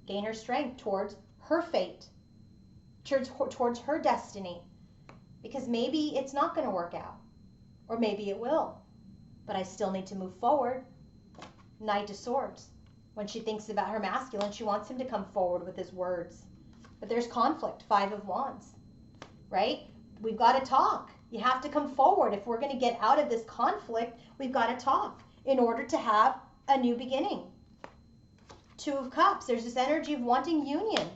Gain her strength towards her fate, towards her destiny. Because maybe it's not going to work out. Or maybe it will. But I still need to move forward. Knight of Swords. When she thinks about her masculine, she wants him to come forward with his words. But there's conflict. Five of Wands. Right? We've got to talk. You have to come forward. If we're going to get out of this conflict, we've got to talk in order to have a new beginning. Two of Cups. There's this energy of wanting union.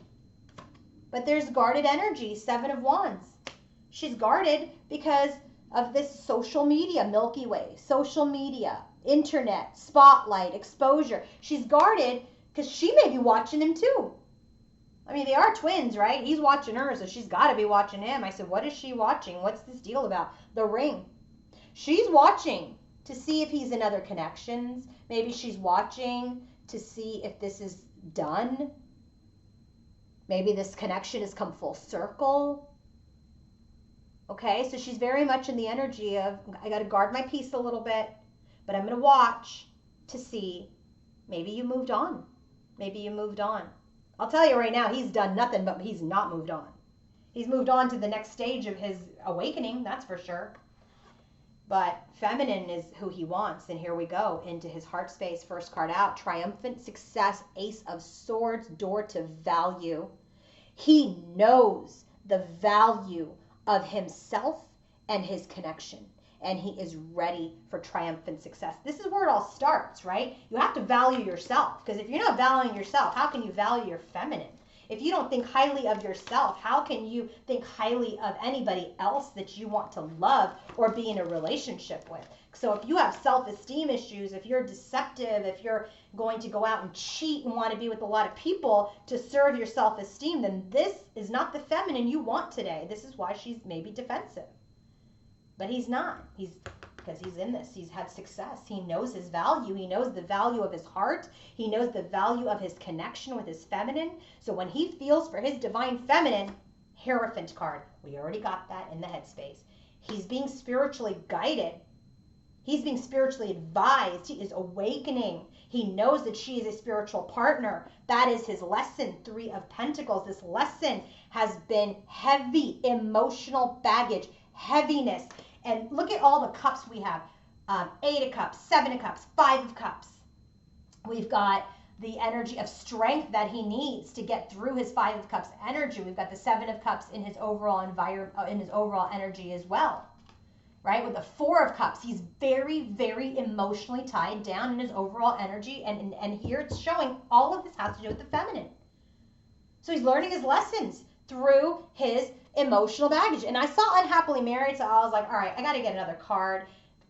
But there's guarded energy. Seven of Wands. She's guarded because of this social media, Milky Way, social media, internet, spotlight, exposure. She's guarded because she may be watching him too. I mean, they are twins, right? He's watching her, so she's got to be watching him. I said, what is she watching? What's this deal about? The ring. She's watching to see if he's in other connections. Maybe she's watching to see if this is done. Maybe this connection has come full circle. Okay, so she's very much in the energy of, I got to guard my peace a little bit, but I'm going to watch to see, maybe you moved on. Maybe you moved on. I'll tell you right now, he's done nothing, but he's not moved on. He's moved on to the next stage of his awakening, that's for sure. But feminine is who he wants, and here we go into his heart space. First card out, triumphant success, Ace of Swords, door to value. He knows the value of himself and his connection, and he is ready for triumphant success. This is where it all starts, right? You have to value yourself, because if you're not valuing yourself, how can you value your feminine? If you don't think highly of yourself, how can you think highly of anybody else that you want to love or be in a relationship with? So if you have self-esteem issues, if you're deceptive, if you're going to go out and cheat and want to be with a lot of people to serve your self-esteem, then this is not the feminine you want today. This is why she's maybe defensive. But he's not. Because he's in this. He's had success. He knows his value. He knows the value of his heart. He knows the value of his connection with his feminine. So when he feels for his divine feminine, Hierophant card, we already got that in the headspace. He's being spiritually guided. He's being spiritually advised. He is awakening. He knows that she is a spiritual partner. That is his lesson. 3 of Pentacles. This lesson has been heavy emotional baggage, heaviness. And look at all the cups we have. 8 of Cups, 7 of Cups, 5 of Cups. We've got the energy of strength that he needs to get through his 5 of Cups energy. We've got the 7 of Cups in his overall environment, in his overall energy as well. Right? With the 4 of Cups, he's very, very emotionally tied down in his overall energy. And here it's showing all of this has to do with the feminine. So he's learning his lessons through his emotional baggage. And I saw unhappily married, so I was like, all right, I got to get another card.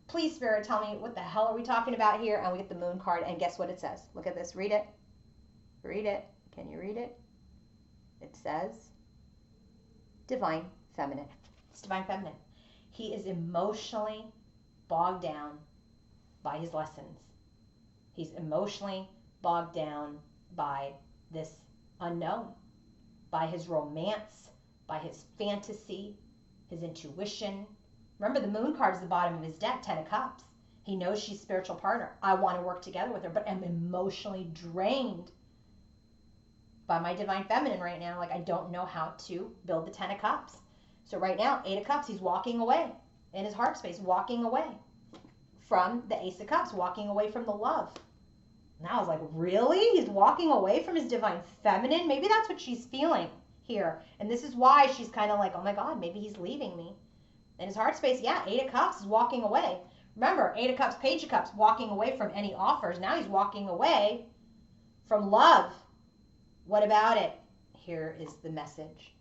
Please, Spirit, tell me what the hell are we talking about here? And we get the moon card, and guess what it says? Look at this. Read it. Read it. Can you read it? It says divine feminine. It's divine feminine. He is emotionally bogged down by his lessons. He's emotionally bogged down by this unknown, by his romance, by his fantasy, his intuition. Remember, the moon card is the bottom of his deck, 10 of Cups. He knows she's spiritual partner. I want to work together with her, but I'm emotionally drained by my divine feminine right now. Like, I don't know how to build the 10 of Cups. So right now, 8 of Cups, he's walking away in his heart space, walking away from the Ace of Cups, walking away from the love. And I was like, really? He's walking away from his divine feminine? Maybe that's what she's feeling here. And this is why she's kind of like, oh my God, maybe he's leaving me. In his heart space, yeah, 8 of Cups is walking away. Remember, 8 of Cups, Page of Cups, walking away from any offers. Now he's walking away from love. What about it? Here is the message.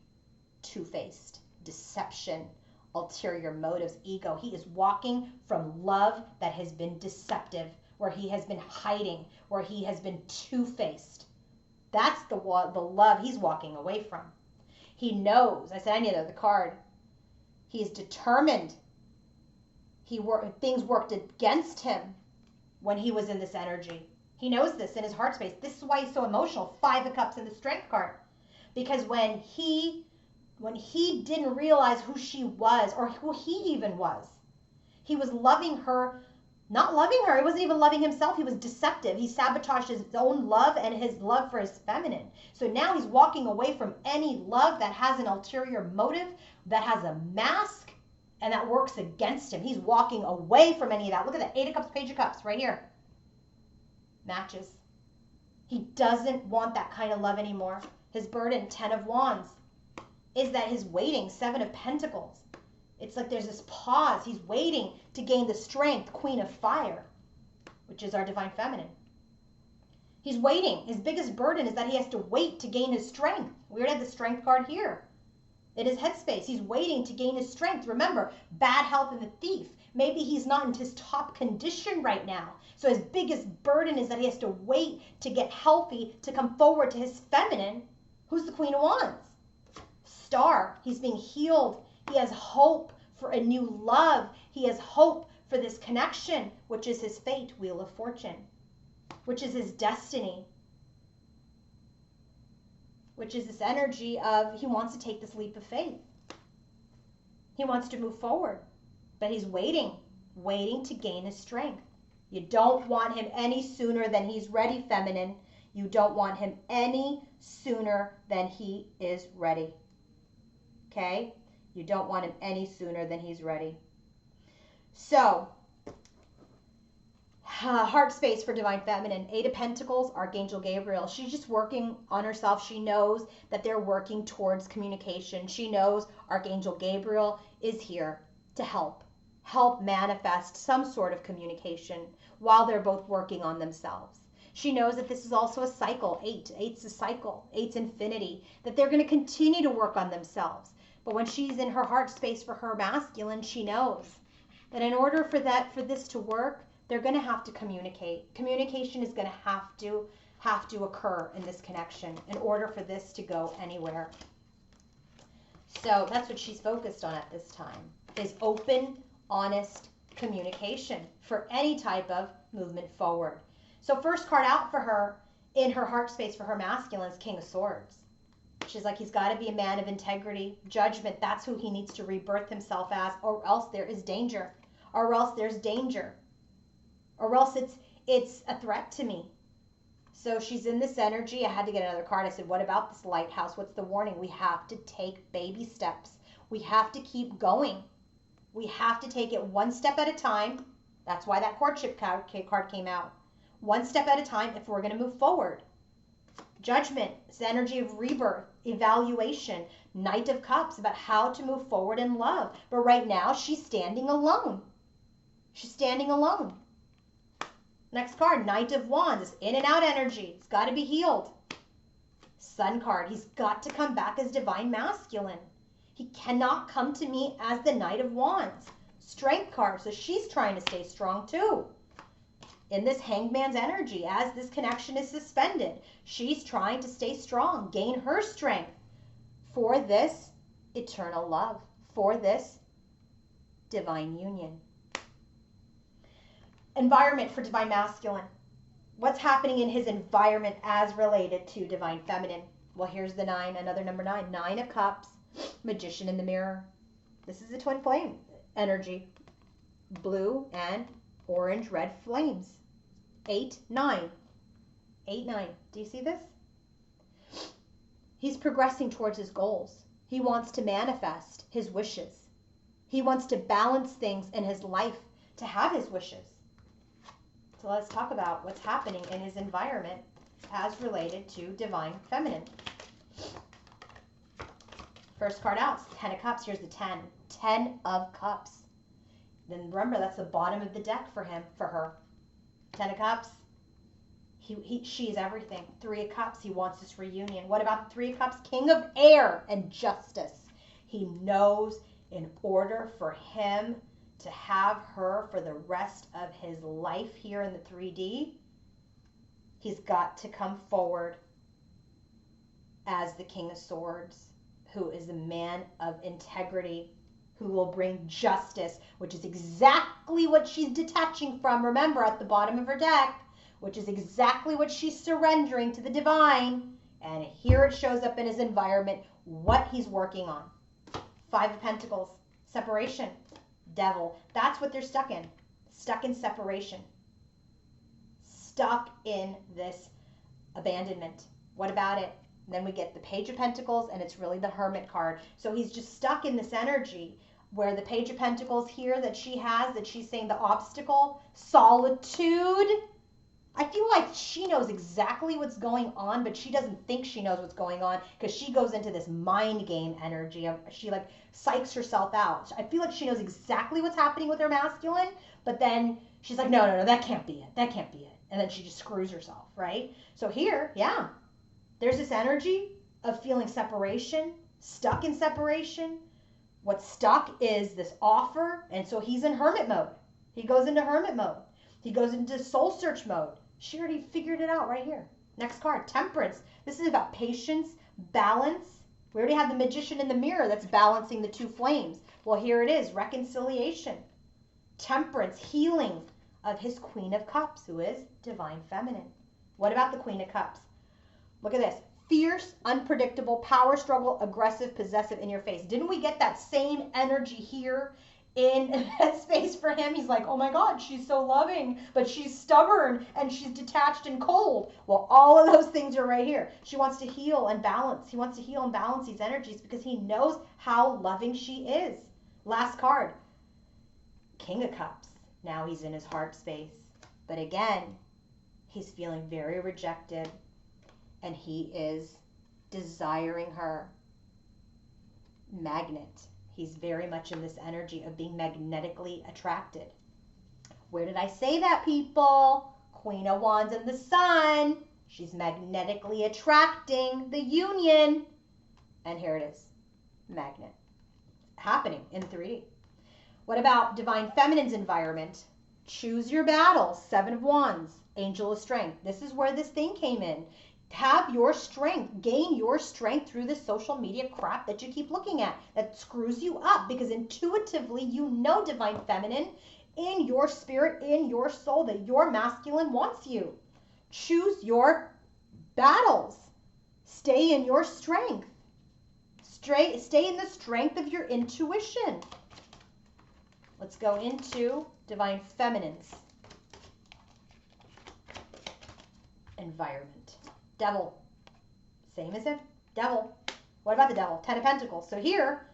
Two-faced, deception, ulterior motives, ego. He is walking from love that has been deceptive, where he has been hiding, where he has been two-faced. That's the love he's walking away from. He knows. I said, I need another card. He is determined. Things worked against him when he was in this energy. He knows this in his heart space. This is why he's so emotional. 5 of Cups in the Strength card. Because when he didn't realize who she was or who he even was, he was loving her, not loving her. He wasn't even loving himself. He was deceptive. He sabotaged his own love and his love for his feminine. So now he's walking away from any love that has an ulterior motive, that has a mask, and that works against him. He's walking away from any of that. Look at that. 8 of Cups, Page of Cups, right here. Matches. He doesn't want that kind of love anymore. His burden, 10 of Wands, is that his waiting, 7 of Pentacles. It's like there's this pause. He's waiting to gain the strength, Queen of Fire, which is our divine feminine. He's waiting. His biggest burden is that he has to wait to gain his strength. We already had the Strength card here. In his headspace, he's waiting to gain his strength. Remember, bad health and the Thief. Maybe he's not in his top condition right now. So his biggest burden is that he has to wait to get healthy to come forward to his feminine, who's the Queen of Wands. Star. He's being healed. He has hope for a new love. He has hope for this connection, which is his fate, Wheel of Fortune, which is his destiny, which is this energy of he wants to take this leap of faith. He wants to move forward, but he's waiting to gain his strength. You don't want him any sooner than he's ready, feminine. You don't want him any sooner than he is ready. Okay? You don't want him any sooner than he's ready. So, heart space for divine feminine. 8 of Pentacles, Archangel Gabriel. She's just working on herself. She knows that they're working towards communication. She knows Archangel Gabriel is here to help manifest some sort of communication while they're both working on themselves. She knows that this is also a cycle. Eight's a cycle. Eight's infinity. That they're going to continue to work on themselves. But when she's in her heart space for her masculine, she knows that in order for this to work, they're going to have to communicate. Communication is going to have to occur in this connection in order for this to go anywhere. So that's what she's focused on at this time, is open, honest communication for any type of movement forward. So first card out for her in her heart space for her masculine is King of Swords. She's like, he's got to be a man of integrity, judgment. That's who he needs to rebirth himself as, or else there is danger. Or else there's danger. Or else it's a threat to me. So she's in this energy. I had to get another card. I said, what about this lighthouse? What's the warning? We have to take baby steps. We have to keep going. We have to take it one step at a time. That's why that courtship card came out. One step at a time if we're going to move forward. Judgment, it's the energy of rebirth, evaluation, Knight of Cups, about how to move forward in love. But right now, she's standing alone. She's standing alone. Next card, Knight of Wands. It's in and out energy. It's got to be healed. Sun card. He's got to come back as divine masculine. He cannot come to me as the Knight of Wands. Strength card. So she's trying to stay strong too. In this Hangman's energy, as this connection is suspended, she's trying to stay strong, gain her strength for this eternal love, for this divine union. Environment for divine masculine. What's happening in his environment as related to divine feminine? Well, here's the 9, another number 9. 9 of Cups, Magician in the mirror. This is a twin flame energy. Blue and orange, red flames. 8, 9. 8, 9. Do you see this? He's progressing towards his goals. He wants to manifest his wishes. He wants to balance things in his life to have his wishes. So let's talk about what's happening in his environment as related to divine feminine. First card out, 10 of Cups. Here's the 10. 10 of Cups. Then remember, that's the bottom of the deck for him, for her. 10 of Cups. She's everything. 3 of Cups. He wants this reunion. What about the 3 of Cups? King of Air and Justice. He knows in order for him to have her for the rest of his life here in the 3D, he's got to come forward as the King of Swords, who is a man of integrity, who will bring justice, which is exactly what she's detaching from, remember, at the bottom of her deck, which is exactly what she's surrendering to the divine. And here it shows up in his environment, what he's working on. 5 of Pentacles, separation, Devil. That's what they're stuck in. Stuck in separation. Stuck in this abandonment. What about it? Then we get the Page of Pentacles, and it's really the Hermit card. So he's just stuck in this energy where the Page of Pentacles here that she has, that she's saying the obstacle, solitude. I feel like she knows exactly what's going on, but she doesn't think she knows what's going on because she goes into this mind game energy. She like psychs herself out. I feel like she knows exactly what's happening with her masculine, but then she's like, no, that can't be it. That can't be it. And then she just screws herself, right? So here, yeah, there's this energy of feeling separation, stuck in separation. What's stuck is this offer, and so he's in hermit mode. He goes into hermit mode. He goes into soul search mode. She already figured it out right here. Next card, Temperance. This is about patience, balance. We already have the Magician in the mirror that's balancing the 2 flames. Well, here it is, reconciliation, temperance, healing of his Queen of Cups, who is divine feminine. What about the Queen of Cups? Look at this. Fierce, unpredictable, power struggle, aggressive, possessive, in your face. Didn't we get that same energy here in that space for him? He's like, oh my God, she's so loving, but she's stubborn and she's detached and cold. Well, all of those things are right here. She wants to heal and balance. He wants to heal and balance these energies because he knows how loving she is. Last card, King of Cups. Now he's in his heart space. But again, he's feeling very rejected and he is desiring her. Magnet. He's very much in this energy of being magnetically attracted. Where did I say that, people? Queen of Wands and the Sun. She's magnetically attracting the union. And here it is, magnet, happening in 3D. What about Divine Feminine's environment? Choose your battles, 7 of Wands, Angel of Strength. This is where this thing came in. Have your strength, gain your strength through this social media crap that you keep looking at that screws you up, because intuitively you know, Divine Feminine, in your spirit, in your soul, that your masculine wants you. Choose your battles. Stay in your strength. Stay in the strength of your intuition. Let's go into Divine Feminine's environment. Devil. Same as him. Devil. What about the Devil? 10 of Pentacles. So here,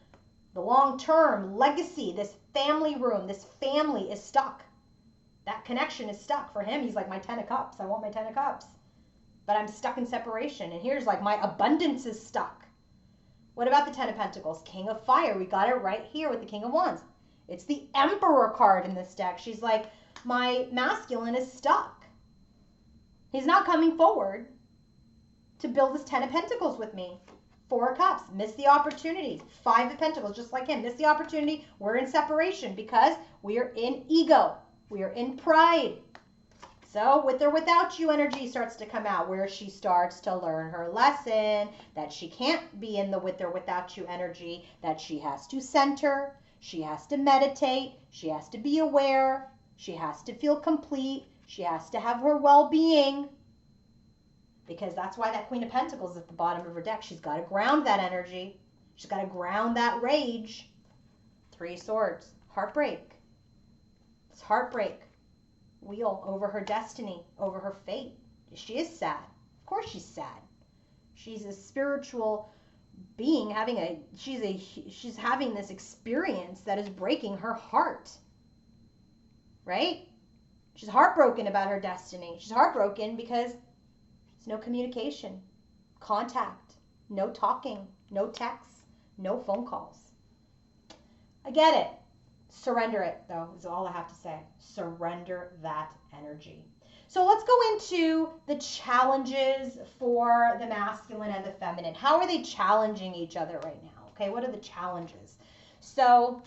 the long-term legacy, this family room, this family is stuck. That connection is stuck. For him, he's like, my 10 of Cups. I want my 10 of Cups. But I'm stuck in separation. And here's like, my abundance is stuck. What about the 10 of Pentacles? King of Fire. We got it right here with the King of Wands. It's the Emperor card in this deck. She's like, my masculine is stuck. He's not coming forward to build this 10 of Pentacles with me. 4 of Cups, miss the opportunity. 5 of Pentacles, just like him, miss the opportunity. We're in separation because we are in ego. We are in pride. So with or without you energy starts to come out, where she starts to learn her lesson that she can't be in the with or without you energy, that she has to center, she has to meditate, she has to be aware, she has to feel complete, she has to have her well-being. Because that's why that Queen of Pentacles is at the bottom of her deck. She's got to ground that energy. She's got to ground that rage. 3 Swords. Heartbreak. It's heartbreak. Wheel over her destiny, over her fate. She is sad. Of course she's sad. She's a spiritual being she's having this experience that is breaking her heart. Right? She's heartbroken about her destiny. She's heartbroken because there's no communication, contact, no talking, no texts, no phone calls. I get it. Surrender it, though, is all I have to say. Surrender that energy. So let's go into the challenges for the masculine and the feminine. How are they challenging each other right now? Okay, what are the challenges? So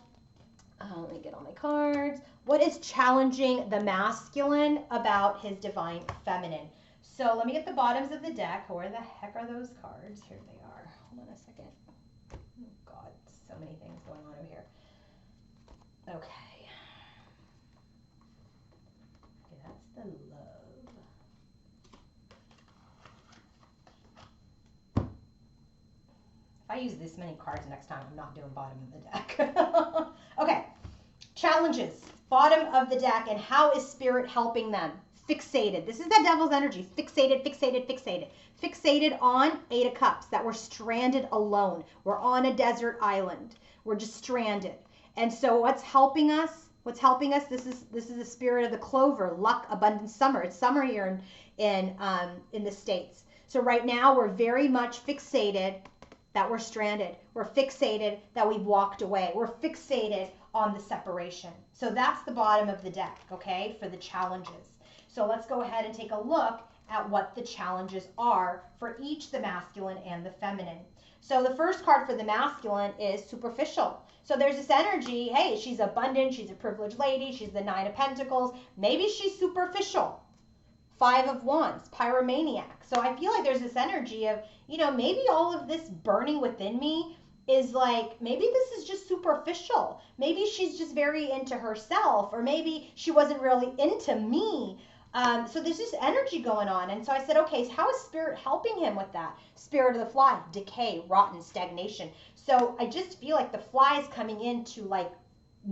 let me get all my cards. What is challenging the masculine about his divine feminine? So let me get the bottoms of the deck. Where the heck are those cards? Here they are. Hold on a second. Oh, God, so many things going on over here. Okay. Okay, that's the love. If I use this many cards next time, I'm not doing bottom of the deck. Okay. Challenges. Bottom of the deck, and how is Spirit helping them? Fixated. This is that Devil's energy. Fixated, fixated, fixated. Fixated on 8 of Cups, that we're stranded alone. We're on a desert island. We're just stranded. And so what's helping us? What's helping us? This is the spirit of the clover, luck, abundance, summer. It's summer here in the States. So right now we're very much fixated that we're stranded. We're fixated that we've walked away. We're fixated on the separation. So that's the bottom of the deck, okay, for the challenges. So let's go ahead and take a look at what the challenges are for each, the masculine and the feminine. So the first card for the masculine is superficial. So there's this energy, hey, she's abundant, she's a privileged lady, she's the 9 of Pentacles. Maybe she's superficial. 5 of Wands, pyromaniac. So I feel like there's this energy of, maybe all of this burning within me is like, maybe this is just superficial. Maybe she's just very into herself, or maybe she wasn't really into me. So there's this energy going on. And so I said, okay, so how is Spirit helping him with that? Spirit of the fly, decay, rotten, stagnation. So I just feel like the fly is coming in to like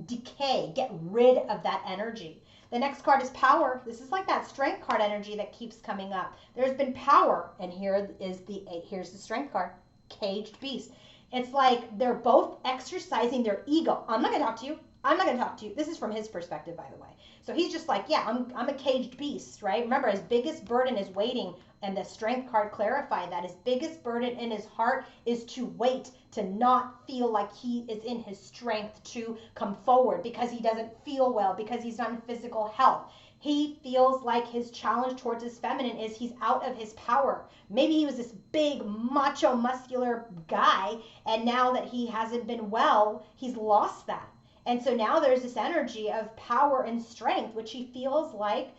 decay, get rid of that energy. The next card is power. This is like that strength card energy that keeps coming up. There's been power, and here's the strength card, caged beast. It's like they're both exercising their ego. I'm not going to talk to you. I'm not going to talk to you. This is from his perspective, by the way. So he's just like, yeah, I'm a caged beast, right? Remember, his biggest burden is waiting, and the strength card clarified that his biggest burden in his heart is to wait, to not feel like he is in his strength to come forward because he doesn't feel well, because he's not in physical health. He feels like his challenge towards his feminine is he's out of his power. Maybe he was this big, macho, muscular guy, and now that he hasn't been well, he's lost that. And so now there's this energy of power and strength, which he feels like,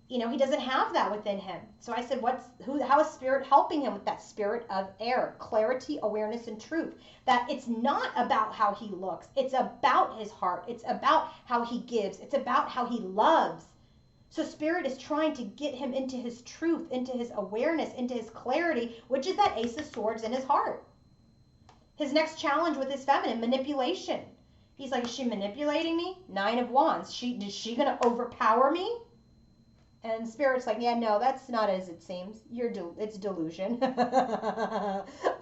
he doesn't have that within him. So I said, how is spirit helping him with that spirit of air, clarity, awareness, and truth? That it's not about how he looks. It's about his heart. It's about how he gives. It's about how he loves. So spirit is trying to get him into his truth, into his awareness, into his clarity, which is that Ace of Swords in his heart. His next challenge with his feminine, manipulation. He's like, is she manipulating me? 9 of Wands. Is she going to overpower me? And Spirit's like, yeah, no, that's not as it seems. It's delusion.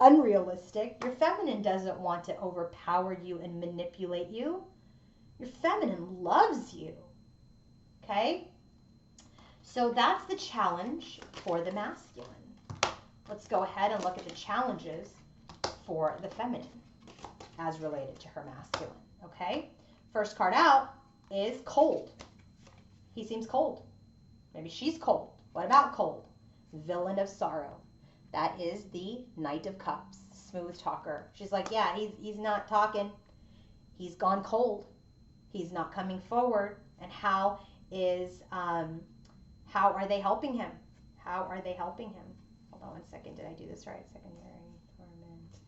Unrealistic. Your feminine doesn't want to overpower you and manipulate you. Your feminine loves you. Okay? So that's the challenge for the masculine. Let's go ahead and look at the challenges for the feminine as related to her masculine. Okay? First card out is cold. He seems cold. Maybe she's cold. What about cold? Villain of sorrow. That is the Knight of Cups. Smooth talker. She's like, yeah, he's not talking. He's gone cold. He's not coming forward. And how are they helping him? How are they helping him? Hold on 1 second. Did I do this right? Secondary torment.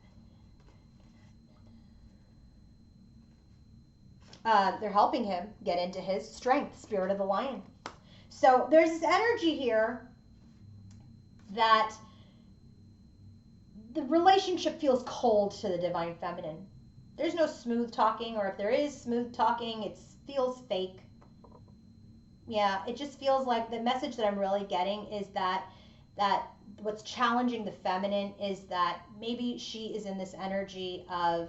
They're helping him get into his strength, Spirit of the Lion. So there's this energy here that the relationship feels cold to the divine feminine. There's no smooth talking, or if there is smooth talking, it feels fake. Yeah, it just feels like the message that I'm really getting is that what's challenging the feminine is that maybe she is in this energy of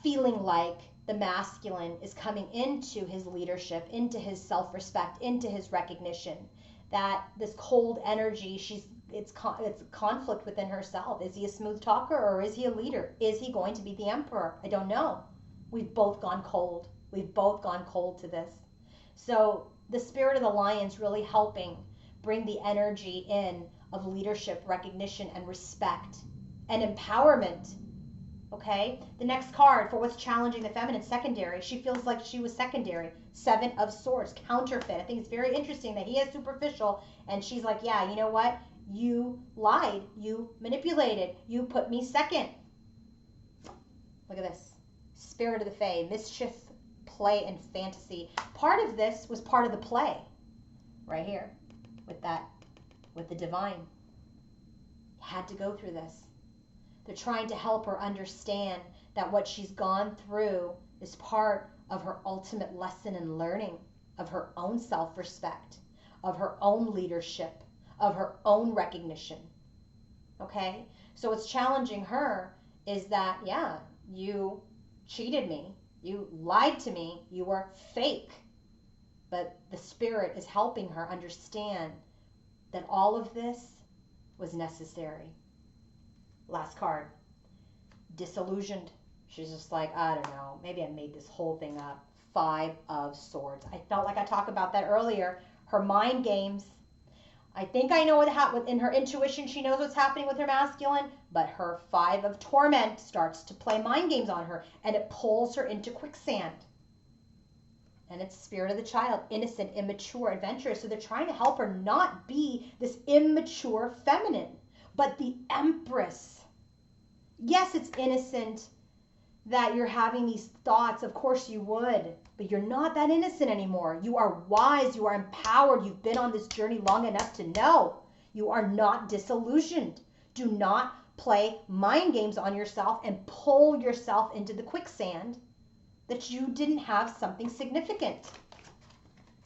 feeling like the masculine is coming into his leadership, into his self-respect, into his recognition. That this cold energy, it's conflict within herself. Is he a smooth talker or is he a leader? Is he going to be the emperor? I don't know. We've both gone cold. We've both gone cold to this. So the Spirit of the Lion's really helping bring the energy in of leadership, recognition, and respect and empowerment. Okay, the next card for what's challenging the feminine, secondary. She feels like she was secondary. 7 of Swords, counterfeit. I think it's very interesting that he is superficial and she's like, yeah, you know what? You lied. You manipulated. You put me second. Look at this. Spirit of the Fae, mischief, play, and fantasy. Part of this was part of the play right here with the divine. Had to go through this. They're trying to help her understand that what she's gone through is part of her ultimate lesson in learning of her own self-respect, of her own leadership, of her own recognition. Okay? So what's challenging her is that, yeah, you cheated me. You lied to me. You were fake. But the Spirit is helping her understand that all of this was necessary. Last card, disillusioned. She's just like, I don't know, maybe I made this whole thing up. 5 of Swords. I felt like I talked about that earlier. Her mind games. I think I know what happened in her intuition. She knows what's happening with her masculine, but her 5 of Torment starts to play mind games on her, and it pulls her into quicksand. And it's Spirit of the Child, innocent, immature, adventurous. So they're trying to help her not be this immature feminine, but the Empress. Yes, it's innocent that you're having these thoughts. Of course you would, but you're not that innocent anymore. You are wise. You are empowered. You've been on this journey long enough to know you are not disillusioned. Do not play mind games on yourself and pull yourself into the quicksand that you didn't have something significant.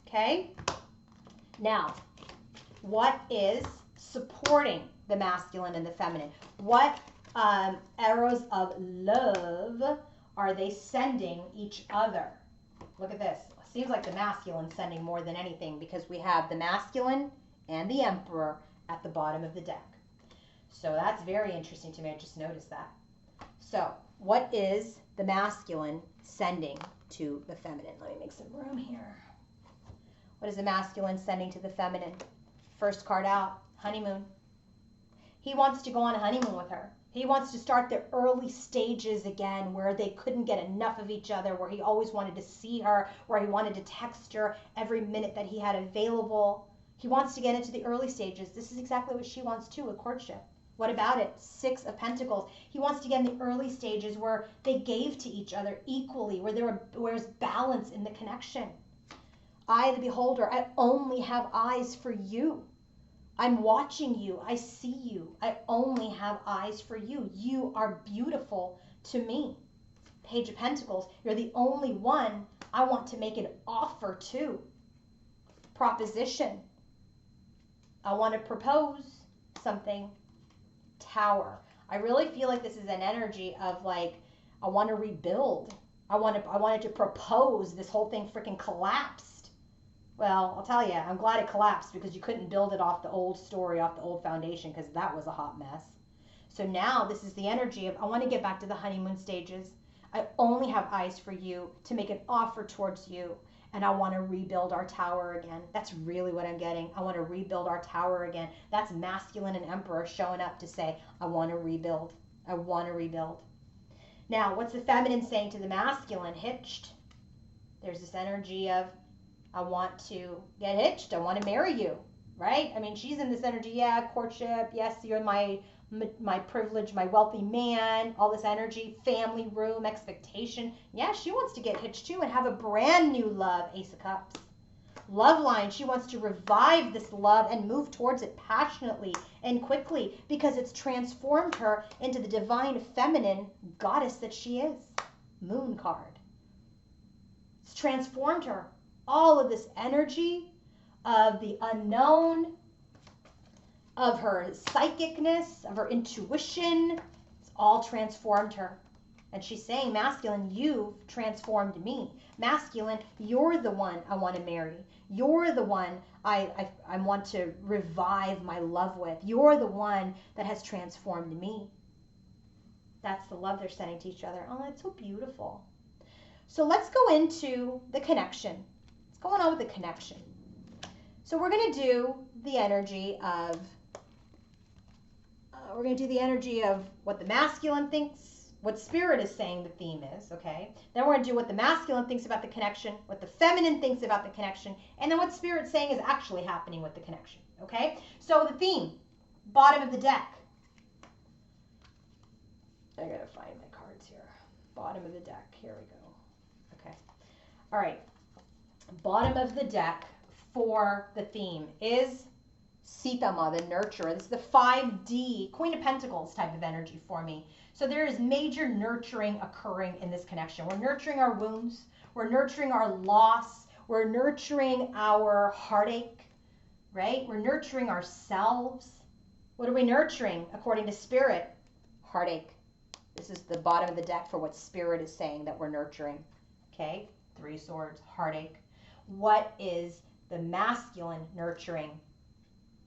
Okay? Now, what is supporting the masculine and the feminine? What arrows of love are they sending each other? Look at this. Seems like the masculine sending more than anything, because we have the masculine and the emperor at the bottom of the deck. So that's very interesting to me. I just noticed that. So what is the masculine sending to the feminine? Let me make some room here. What is the masculine sending to the feminine? First card out, honeymoon. He wants to go on a honeymoon with her. He wants to start the early stages again, where they couldn't get enough of each other, where he always wanted to see her, where he wanted to text her every minute that he had available. He wants to get into the early stages. This is exactly what she wants too, a courtship. What about it? 6 of Pentacles. He wants to get in the early stages where they gave to each other equally, where there was balance in the connection. I, the beholder, I only have eyes for you. I'm watching you. I see you. I only have eyes for you. You are beautiful to me. Page of Pentacles. You're the only one I want to make an offer to. Proposition. I want to propose something. Tower. I really feel like this is an energy of like, I want to rebuild. I wanted to propose. This whole thing freaking collapsed. Well, I'll tell you, I'm glad it collapsed, because you couldn't build it off the old story, off the old foundation, because that was a hot mess. So now this is the energy of, I want to get back to the honeymoon stages. I only have eyes for you, to make an offer towards you, and I want to rebuild our tower again. That's really what I'm getting. I want to rebuild our tower again. That's masculine and emperor showing up to say, I want to rebuild. I want to rebuild. Now, what's the feminine saying to the masculine? Hitched. There's this energy of, I want to get hitched. I want to marry you, right? I mean, she's in this energy. Yeah, courtship. Yes, you're my privilege, my wealthy man. All this energy, family room, expectation. Yeah, she wants to get hitched too and have a brand new love. Ace of Cups. Love line. She wants to revive this love and move towards it passionately and quickly, because it's transformed her into the divine feminine goddess that she is. Moon card. It's transformed her. All of this energy of the unknown, of her psychicness, of her intuition, it's all transformed her. And she's saying, masculine, you've transformed me. Masculine, you're the one I want to marry. You're the one I want to revive my love with. You're the one that has transformed me. That's the love they're sending to each other. Oh, it's so beautiful. So let's go into the connection. What's going on with the connection? So we're going to do the energy of, what the masculine thinks, what spirit is saying the theme is, okay? Then we're going to do what the masculine thinks about the connection, what the feminine thinks about the connection, and then what spirit's saying is actually happening with the connection, okay? So the theme, bottom of the deck. I got to find my cards here. Bottom of the deck. Here we go. Okay. All right. Bottom of the deck for the theme is Sitama, the nurturer. This is the 5D, Queen of Pentacles type of energy for me. So there is major nurturing occurring in this connection. We're nurturing our wounds. We're nurturing our loss. We're nurturing our heartache, right? We're nurturing ourselves. What are we nurturing according to spirit? Heartache. This is the bottom of the deck for what spirit is saying that we're nurturing. Okay, 3 swords, heartache. What is the masculine nurturing?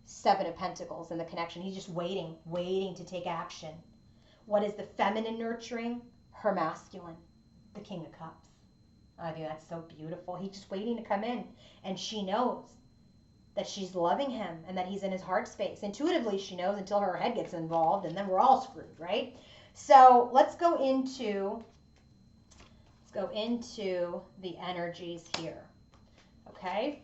7 of Pentacles in the connection. He's just waiting to take action. What is the feminine nurturing? Her masculine, the King of Cups. I think that's so beautiful. He's just waiting to come in, and she knows that she's loving him and that he's in his heart space. Intuitively, she knows until her head gets involved, and then we're all screwed, right? So let's go into the energies here. Okay.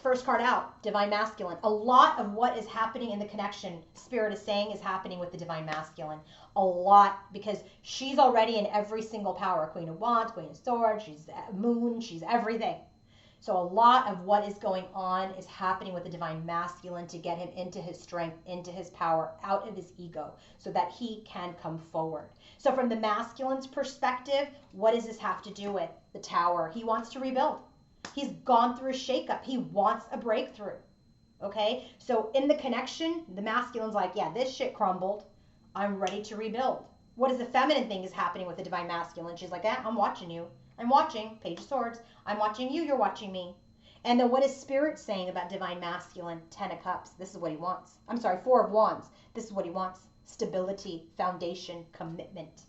First card out, Divine Masculine. A lot of what is happening in the connection, Spirit is saying, is happening with the Divine Masculine. A lot, because she's already in every single power. Queen of Wands, Queen of Swords, she's Moon, she's everything. So a lot of what is going on is happening with the Divine Masculine to get him into his strength, into his power, out of his ego, so that he can come forward. So from the masculine's perspective, what does this have to do with? The Tower. He wants to rebuild. He's gone through a shakeup. He wants a breakthrough. Okay? So in the connection, the masculine's like, yeah, this shit crumbled. I'm ready to rebuild. What does the feminine think is happening with the divine masculine? She's like, I'm watching you. I'm watching. Page of Swords. I'm watching you. You're watching me. And then what is Spirit saying about divine masculine? 10 of Cups. This is what he wants. I'm sorry, 4 of Wands. This is what he wants. Stability, foundation, commitment.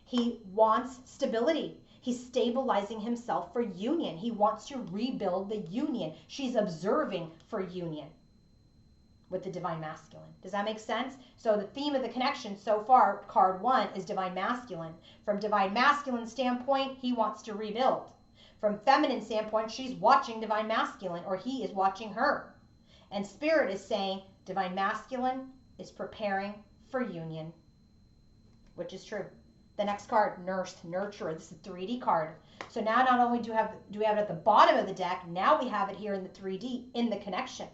He wants stability. He's stabilizing himself for union. He wants to rebuild the union. She's observing for union with the divine masculine. Does that make sense? So the theme of the connection so far, card 1, is divine masculine. From divine masculine standpoint, he wants to rebuild. From feminine standpoint, she's watching divine masculine, or he is watching her. And Spirit is saying divine masculine is preparing for union, which is true. The next card, Nurse, Nurturer. This is a 3D card. So now not only do we have it at the bottom of the deck, now we have it here in the 3D, in the connection.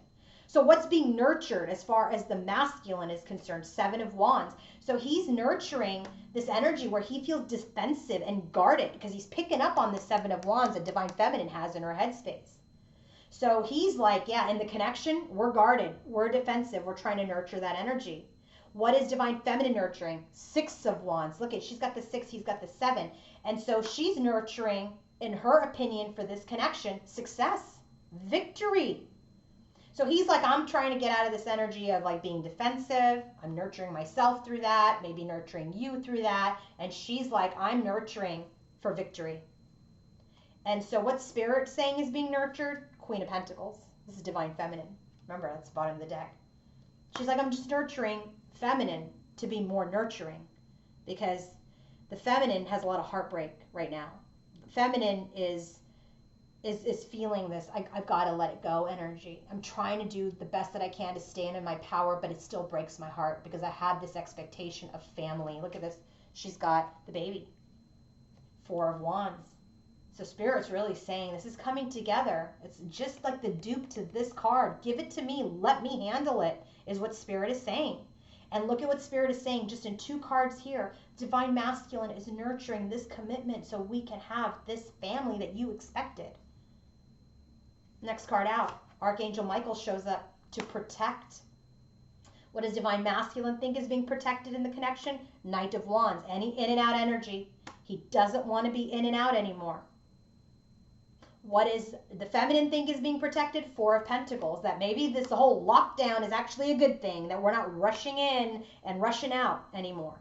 So what's being nurtured as far as the masculine is concerned? 7 of Wands. So he's nurturing this energy where he feels defensive and guarded because he's picking up on the 7 of Wands that divine feminine has in her headspace. So he's like, yeah, in the connection, we're guarded, we're defensive, we're trying to nurture that energy. What is divine feminine nurturing? 6 of Wands. Look at, she's got the 6, he's got the 7. And so she's nurturing, in her opinion, for this connection, success, victory. So he's like, I'm trying to get out of this energy of like being defensive. I'm nurturing myself through that, maybe nurturing you through that. And she's like, I'm nurturing for victory. And so what Spirit's saying is being nurtured? Queen of Pentacles. This is divine feminine. Remember, that's the bottom of the deck. She's like, I'm just nurturing feminine to be more nurturing because the feminine has a lot of heartbreak right now. Feminine is feeling this, I've got to let it go energy. I'm trying to do the best that I can to stand in my power, but it still breaks my heart because I had this expectation of family. Look at this. She's got the baby. 4 of Wands. So Spirit's really saying this is coming together. It's just like the dupe to this card. Give it to me. Let me handle it, is what Spirit is saying. And look at what Spirit is saying just in 2 cards here. Divine masculine is nurturing this commitment so we can have this family that you expected. Next card out. Archangel Michael shows up to protect. What does divine masculine think is being protected in the connection? Knight of Wands. Any in and out energy. He doesn't want to be in and out anymore. What is the feminine think is being protected? 4 of Pentacles. That maybe this whole lockdown is actually a good thing, that we're not rushing in and rushing out anymore.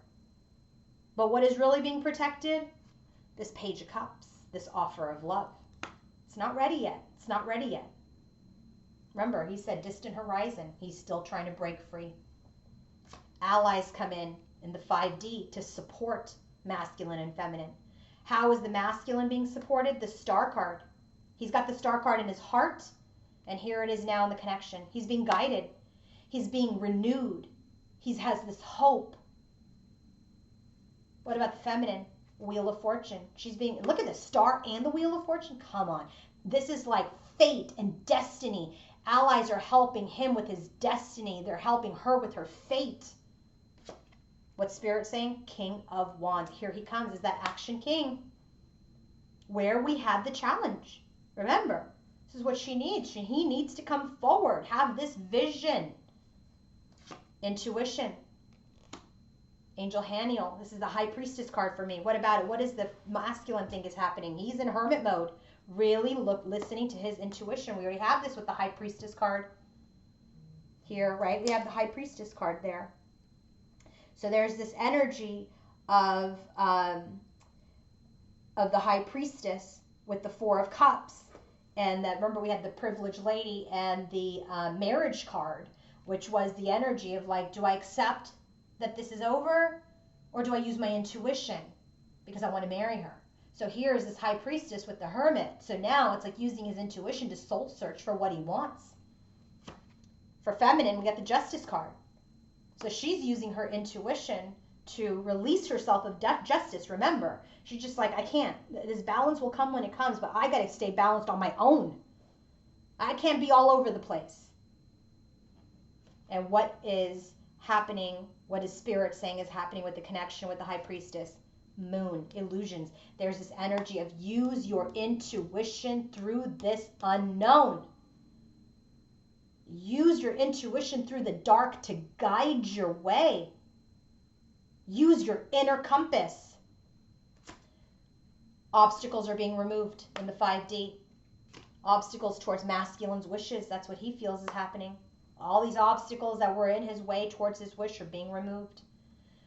But what is really being protected? This Page of Cups, this offer of love. It's not ready yet. It's not ready yet. Remember, he said distant horizon. He's still trying to break free. Allies come in the 5D to support masculine and feminine. How is the masculine being supported? The Star card. He's got the Star card in his heart, and here it is now in the connection. He's being guided. He's being renewed. He has this hope. What about the feminine? Wheel of Fortune. She's being, look at the Star and the Wheel of Fortune. Come on. This is like fate and destiny. Allies are helping him with his destiny. They're helping her with her fate. What's Spirit saying? King of Wands. Here he comes. Is that Action King? Where we had the challenge. Remember, this is what she needs. He needs to come forward, have this vision. Intuition. Angel Haniel. This is the High Priestess card for me. What about it? What does the masculine think is happening? He's in hermit mode. Really listening to his intuition. We already have this with the High Priestess card here, right? We have the High Priestess card there. So there's this energy of the High Priestess with the 4 of Cups. And that, remember, we had the Privileged Lady and the Marriage card, which was the energy of like, do I accept that this is over, or do I use my intuition because I want to marry her? So here is this High Priestess with the Hermit. So now it's like using his intuition to soul search for what he wants. For feminine, we got the Justice card. So she's using her intuition to release herself of justice. Remember, she's just like, I can't. This balance will come when it comes, but I got to stay balanced on my own. I can't be all over the place. And what is happening, what is Spirit saying is happening with the connection with the High Priestess? Moon, illusions. There's this energy of use your intuition through this unknown. Use your intuition through the dark to guide your way. Use your inner compass. Obstacles are being removed in the 5D. Obstacles towards masculine's wishes. That's what he feels is happening. All these obstacles that were in his way towards his wish are being removed.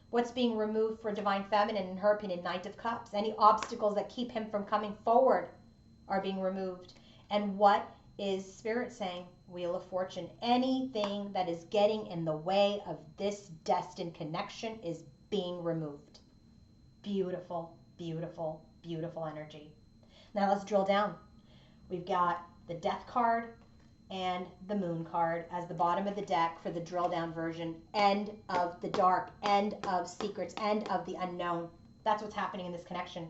What's being removed for divine feminine, in her opinion? Knight of Cups. Any obstacles that keep him from coming forward are being removed. And what is Spirit saying? Wheel of Fortune. Anything that is getting in the way of this destined connection is being removed. Beautiful, beautiful, beautiful energy. Now let's drill down. We've got the Death card and the Moon card as the bottom of the deck for the drill down version. End of the dark, end of secrets, end of the unknown. That's what's happening in this connection.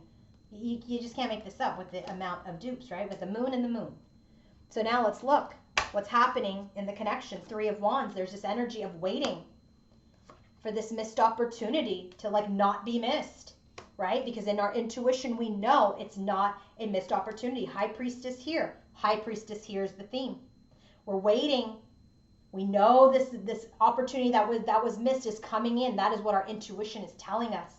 You just can't make this up with the amount of dupes, right? With the Moon and the Moon. So now let's look what's happening in the connection. 3 of Wands. There's this energy of waiting for this missed opportunity to like not be missed, right? Because in our intuition, we know it's not a missed opportunity. High Priestess here. High Priestess here is the theme. We're waiting. We know this opportunity that was missed is coming in. That is what our intuition is telling us.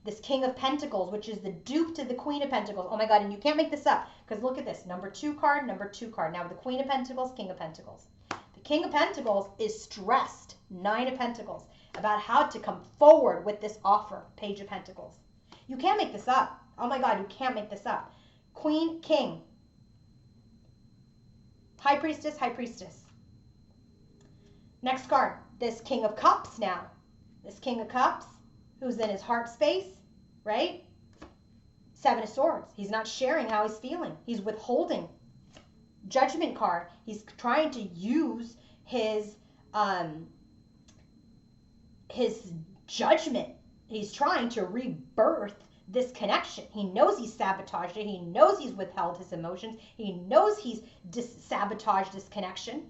This King of Pentacles, which is the dupe to the Queen of Pentacles. Oh my God, and you can't make this up because look at this. Number 2 card, number 2 card. Now the Queen of Pentacles, King of Pentacles. The King of Pentacles is stressed, 9 of Pentacles, about how to come forward with this offer, Page of Pentacles. You can't make this up. Oh my God, you can't make this up. Queen, King. High Priestess, High Priestess. Next card, this King of Cups now. This King of Cups, who's in his heart space, right? 7 of Swords. He's not sharing how he's feeling. He's withholding. Judgment card. He's trying to use his judgment. He's trying to rebirth this connection. He knows he's sabotaged it. He knows he's withheld his emotions. He knows he's sabotaged this connection.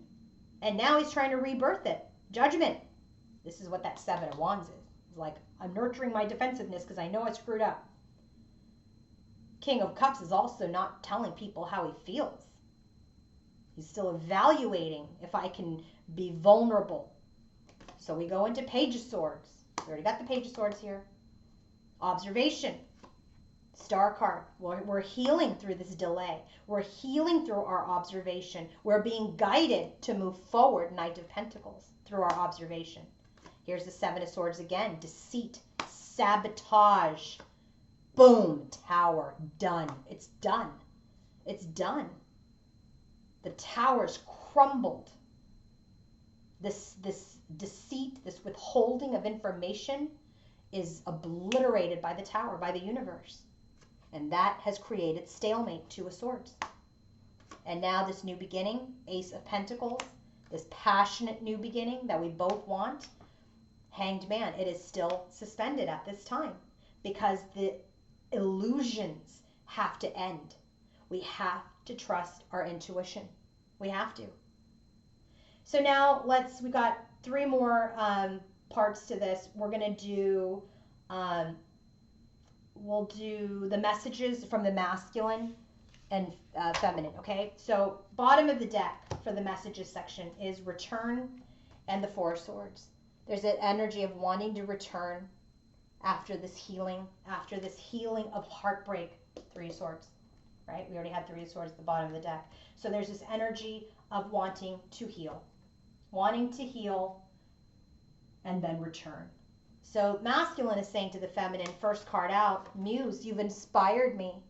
And now he's trying to rebirth it. Judgment. This is what that 7 of Wands is. It's like, I'm nurturing my defensiveness because I know I screwed up. King of Cups is also not telling people how he feels. He's still evaluating if I can be vulnerable. So we go into Page of Swords. We already got the Page of Swords here. Observation. Star card. We're healing through this delay. We're healing through our observation. We're being guided to move forward, Knight of Pentacles, through our observation. Here's the 7 of Swords again. Deceit, sabotage. Boom, Tower, done. It's done. It's done. The tower's crumbled. This deceit, this withholding of information is obliterated by the tower, by the universe. And that has created stalemate, 2 of Swords. And now this new beginning, Ace of Pentacles, this passionate new beginning that we both want, Hanged Man, it is still suspended at this time because the illusions have to end. We have to trust our intuition. We have to. So now we got 3 more parts to this. We're going to do, we'll do the messages from the masculine and feminine, okay? So bottom of the deck for the messages section is return and the 4 of Swords. There's an energy of wanting to return after this healing of heartbreak, 3 of Swords, right? We already had 3 of Swords at the bottom of the deck. So there's this energy of wanting to heal and then return. So masculine is saying to the feminine, first card out, Muse, you've inspired me.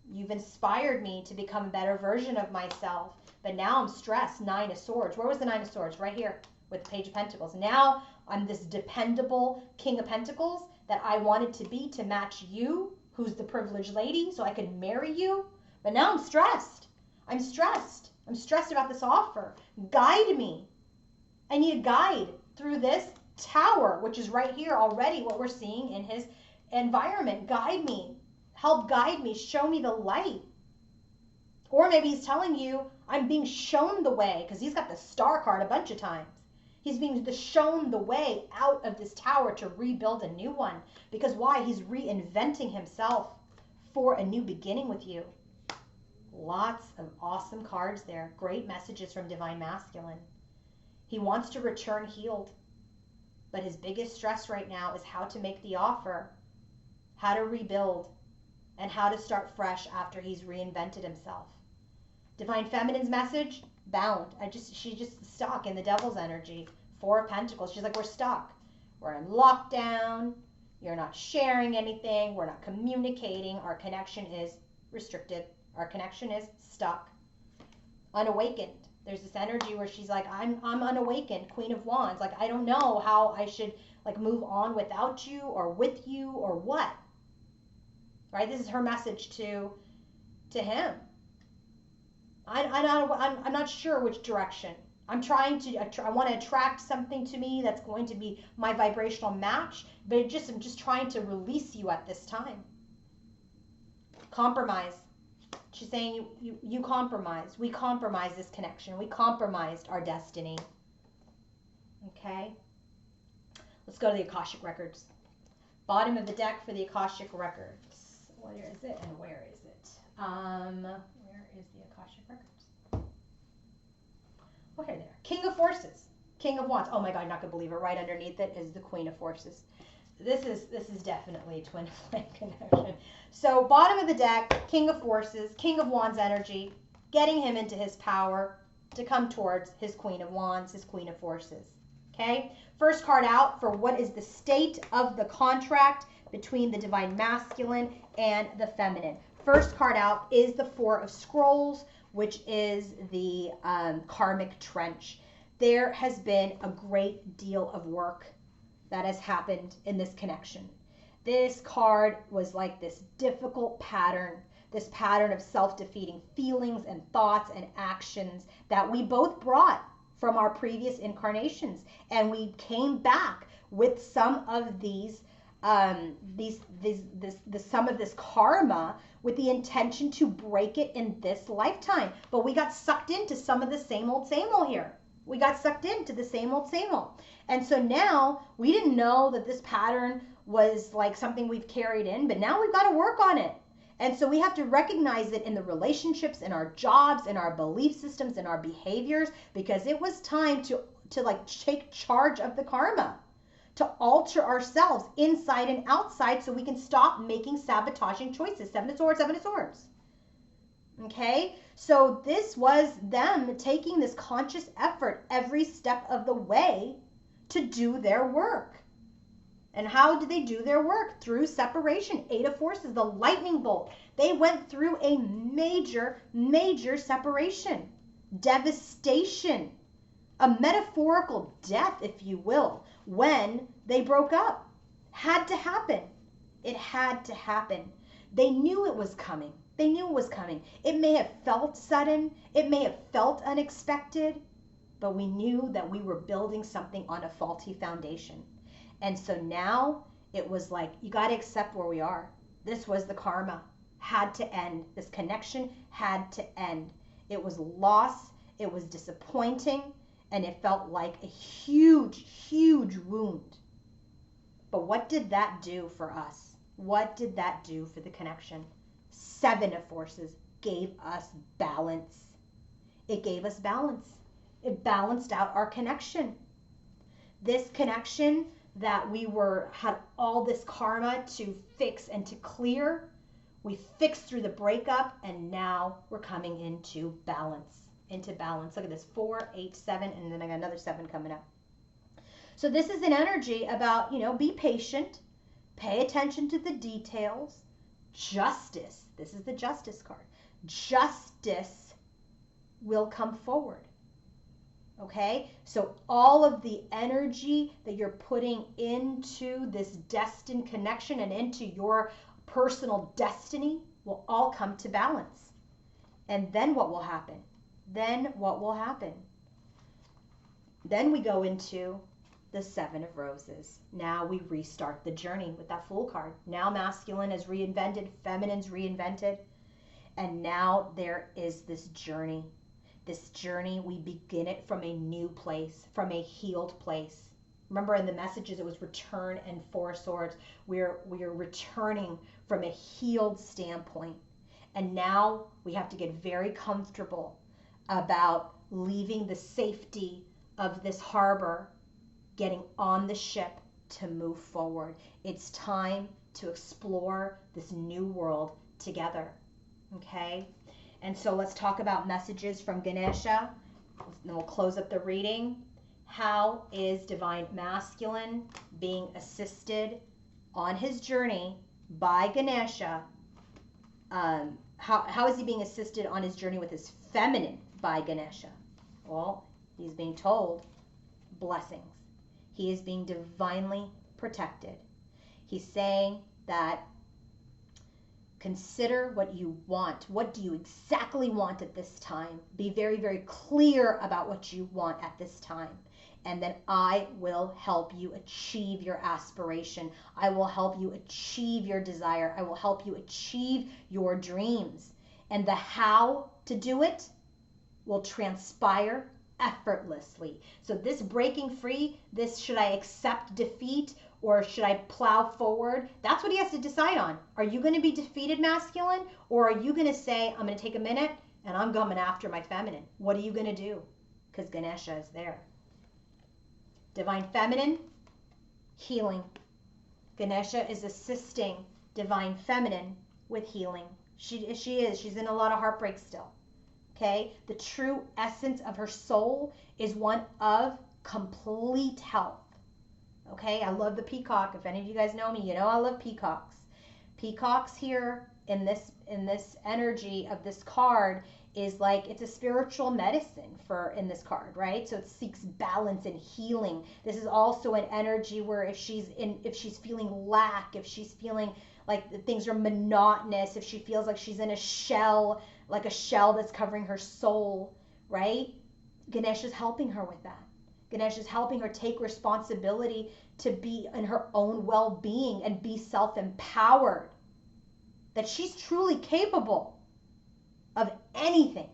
You've inspired me to become a better version of myself. But now I'm stressed, 9 of Swords. Where was the 9 of Swords? Right here with the Page of Pentacles. Now I'm this dependable King of Pentacles that I wanted to be to match you, who's the privileged lady, so I could marry you. But now I'm stressed. I'm stressed. I'm stressed about this offer. Guide me. I need a guide through this tower, which is right here already what we're seeing in his environment. Guide me. Help guide me. Show me the light. Or maybe he's telling you, I'm being shown the way, because he's got the Star card a bunch of times. He's being shown the way out of this tower to rebuild a new one. Because why? He's reinventing himself for a new beginning with you. Lots of awesome cards there. Great messages from Divine Masculine. He wants to return healed. But his biggest stress right now is how to make the offer, how to rebuild, and how to start fresh after he's reinvented himself. Divine Feminine's message, bound. She's just stuck in the devil's energy. Four of Pentacles. She's like, we're stuck. We're in lockdown. You're not sharing anything. We're not communicating. Our connection is restricted. Our connection is stuck. Unawakened. There's this energy where she's like, I'm unawakened, Queen of Wands. Like, I don't know how I should like move on without you or with you or what. Right? This is her message to him. I'm not sure which direction. I want to attract something to me that's going to be my vibrational match, but I'm just trying to release you at this time. Compromise. She's saying you compromise. We compromised this connection. We compromised our destiny. Okay? Let's go to the Akashic Records. Bottom of the deck for the Akashic Records. Where is it and where is it? Where is the Akashic Records? Oh, here they are. King of Forces. King of Wands. Oh my God, I'm not going to believe it. Right underneath it is the Queen of Forces. This is definitely a twin flame connection. So bottom of the deck, King of Forces, King of Wands energy, getting him into his power to come towards his Queen of Wands, his Queen of Forces. Okay? First card out for what is the state of the contract between the Divine Masculine and the Feminine. First card out is the Four of Scrolls, which is the karmic trench. There has been a great deal of work that has happened in this connection. This card was like this difficult pattern, this pattern of self-defeating feelings and thoughts and actions that we both brought from our previous incarnations. And we came back with some of some of this karma with the intention to break it in this lifetime. But we got sucked into some of the same old here. We got sucked into the same old. And so now we didn't know that this pattern was like something we've carried in, but now we've got to work on it. And so we have to recognize it in the relationships, in our jobs, in our belief systems, in our behaviors, because it was time to like take charge of the karma, to alter ourselves inside and outside so we can stop making sabotaging choices. Seven of Swords. Okay, so this was them taking this conscious effort every step of the way to do their work. And how did they do their work? Through separation. Eight of Forces, the lightning bolt. They went through a major, major separation. Devastation. A metaphorical death, if you will, when they broke up. Had to happen. It had to happen. They knew it was coming. It may have felt sudden. It may have felt unexpected. But we knew that we were building something on a faulty foundation. And so now it was like, you got to accept where we are. This was the karma. Had to end. This connection had to end. It was loss. It was disappointing. And it felt like a huge, huge wound. But what did that do for us? What did that do for the connection? Seven of Forces gave us balance. It gave us balance. It balanced out our connection. This connection that we had all this karma to fix and to clear, we fixed through the breakup, and now we're coming into balance. Look at this, 4, 8, 7, and then I got another 7 coming up. So this is an energy about, be patient, pay attention to the details. Justice, this is the Justice card. Justice will come forward. Okay, so all of the energy that you're putting into this destined connection and into your personal destiny will all come to balance. And then what will happen? Then we go into the Seven of Roses. Now we restart the journey with that Fool card. Now masculine is reinvented, feminine's reinvented, and now there is this journey. This journey, we begin it from a new place, from a healed place. Remember in the messages, it was return and Four Swords. We are returning from a healed standpoint. And now we have to get very comfortable about leaving the safety of this harbor getting on the ship to move forward. It's time to explore this new world together. Okay? And so let's talk about messages from Ganesha. Then we'll close up the reading. How is Divine Masculine being assisted on his journey by Ganesha? How is he being assisted on his journey with his feminine by Ganesha? Well, he's being told blessings. He is being divinely protected. He's saying that consider what you want. What do you exactly want at this time? Be very, very clear about what you want at this time. And then I will help you achieve your aspiration. I will help you achieve your desire. I will help you achieve your dreams. And the how to do it will transpire effortlessly. So this breaking free, this should I accept defeat or should I plow forward? That's what he has to decide on. Are you going to be defeated, masculine? Or are you going to say, I'm going to take a minute and I'm coming after my feminine? What are you going to do? Because Ganesha is there. Divine Feminine, healing. Ganesha is assisting Divine Feminine with healing. She is. She's in a lot of heartbreak still. Okay? The true essence of her soul is one of complete health. Okay? I love the peacock. If any of you guys know me, you know I love peacocks. Peacocks here in this energy of this card is like it's a spiritual medicine for in this card, right? So it seeks balance and healing. This is also an energy where if she's feeling lack, if she's feeling like things are monotonous, if she feels like she's in a shell, like a shell that's covering her soul, right? Ganesha's helping her with that. Ganesha's helping her take responsibility to be in her own well-being and be self-empowered. That she's truly capable of anything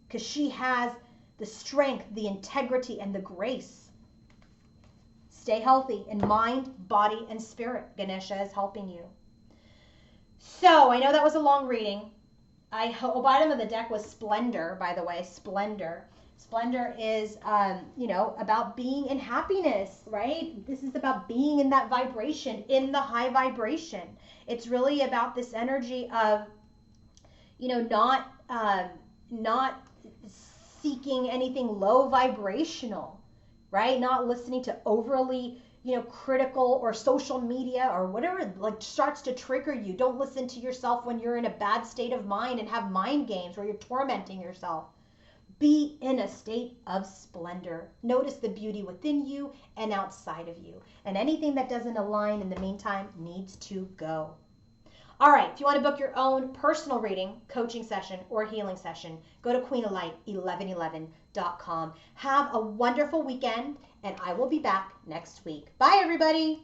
because she has the strength, the integrity, and the grace. Stay healthy in mind, body, and spirit. Ganesha is helping you. So I know that was a long reading. Bottom of the deck was Splendor, by the way. Splendor. Splendor is, about being in happiness, right? This is about being in that vibration, in the high vibration. It's really about this energy of, not seeking anything low vibrational, right? Not listening to overly, critical or social media or whatever starts to trigger you. Don't listen to yourself when you're in a bad state of mind and have mind games where you're tormenting yourself. Be in a state of splendor. Notice the beauty within you and outside of you. And anything that doesn't align in the meantime needs to go. All right, if you want to book your own personal reading, coaching session, or healing session, go to queenoflight1111.com. Have a wonderful weekend, and I will be back next week. Bye, everybody.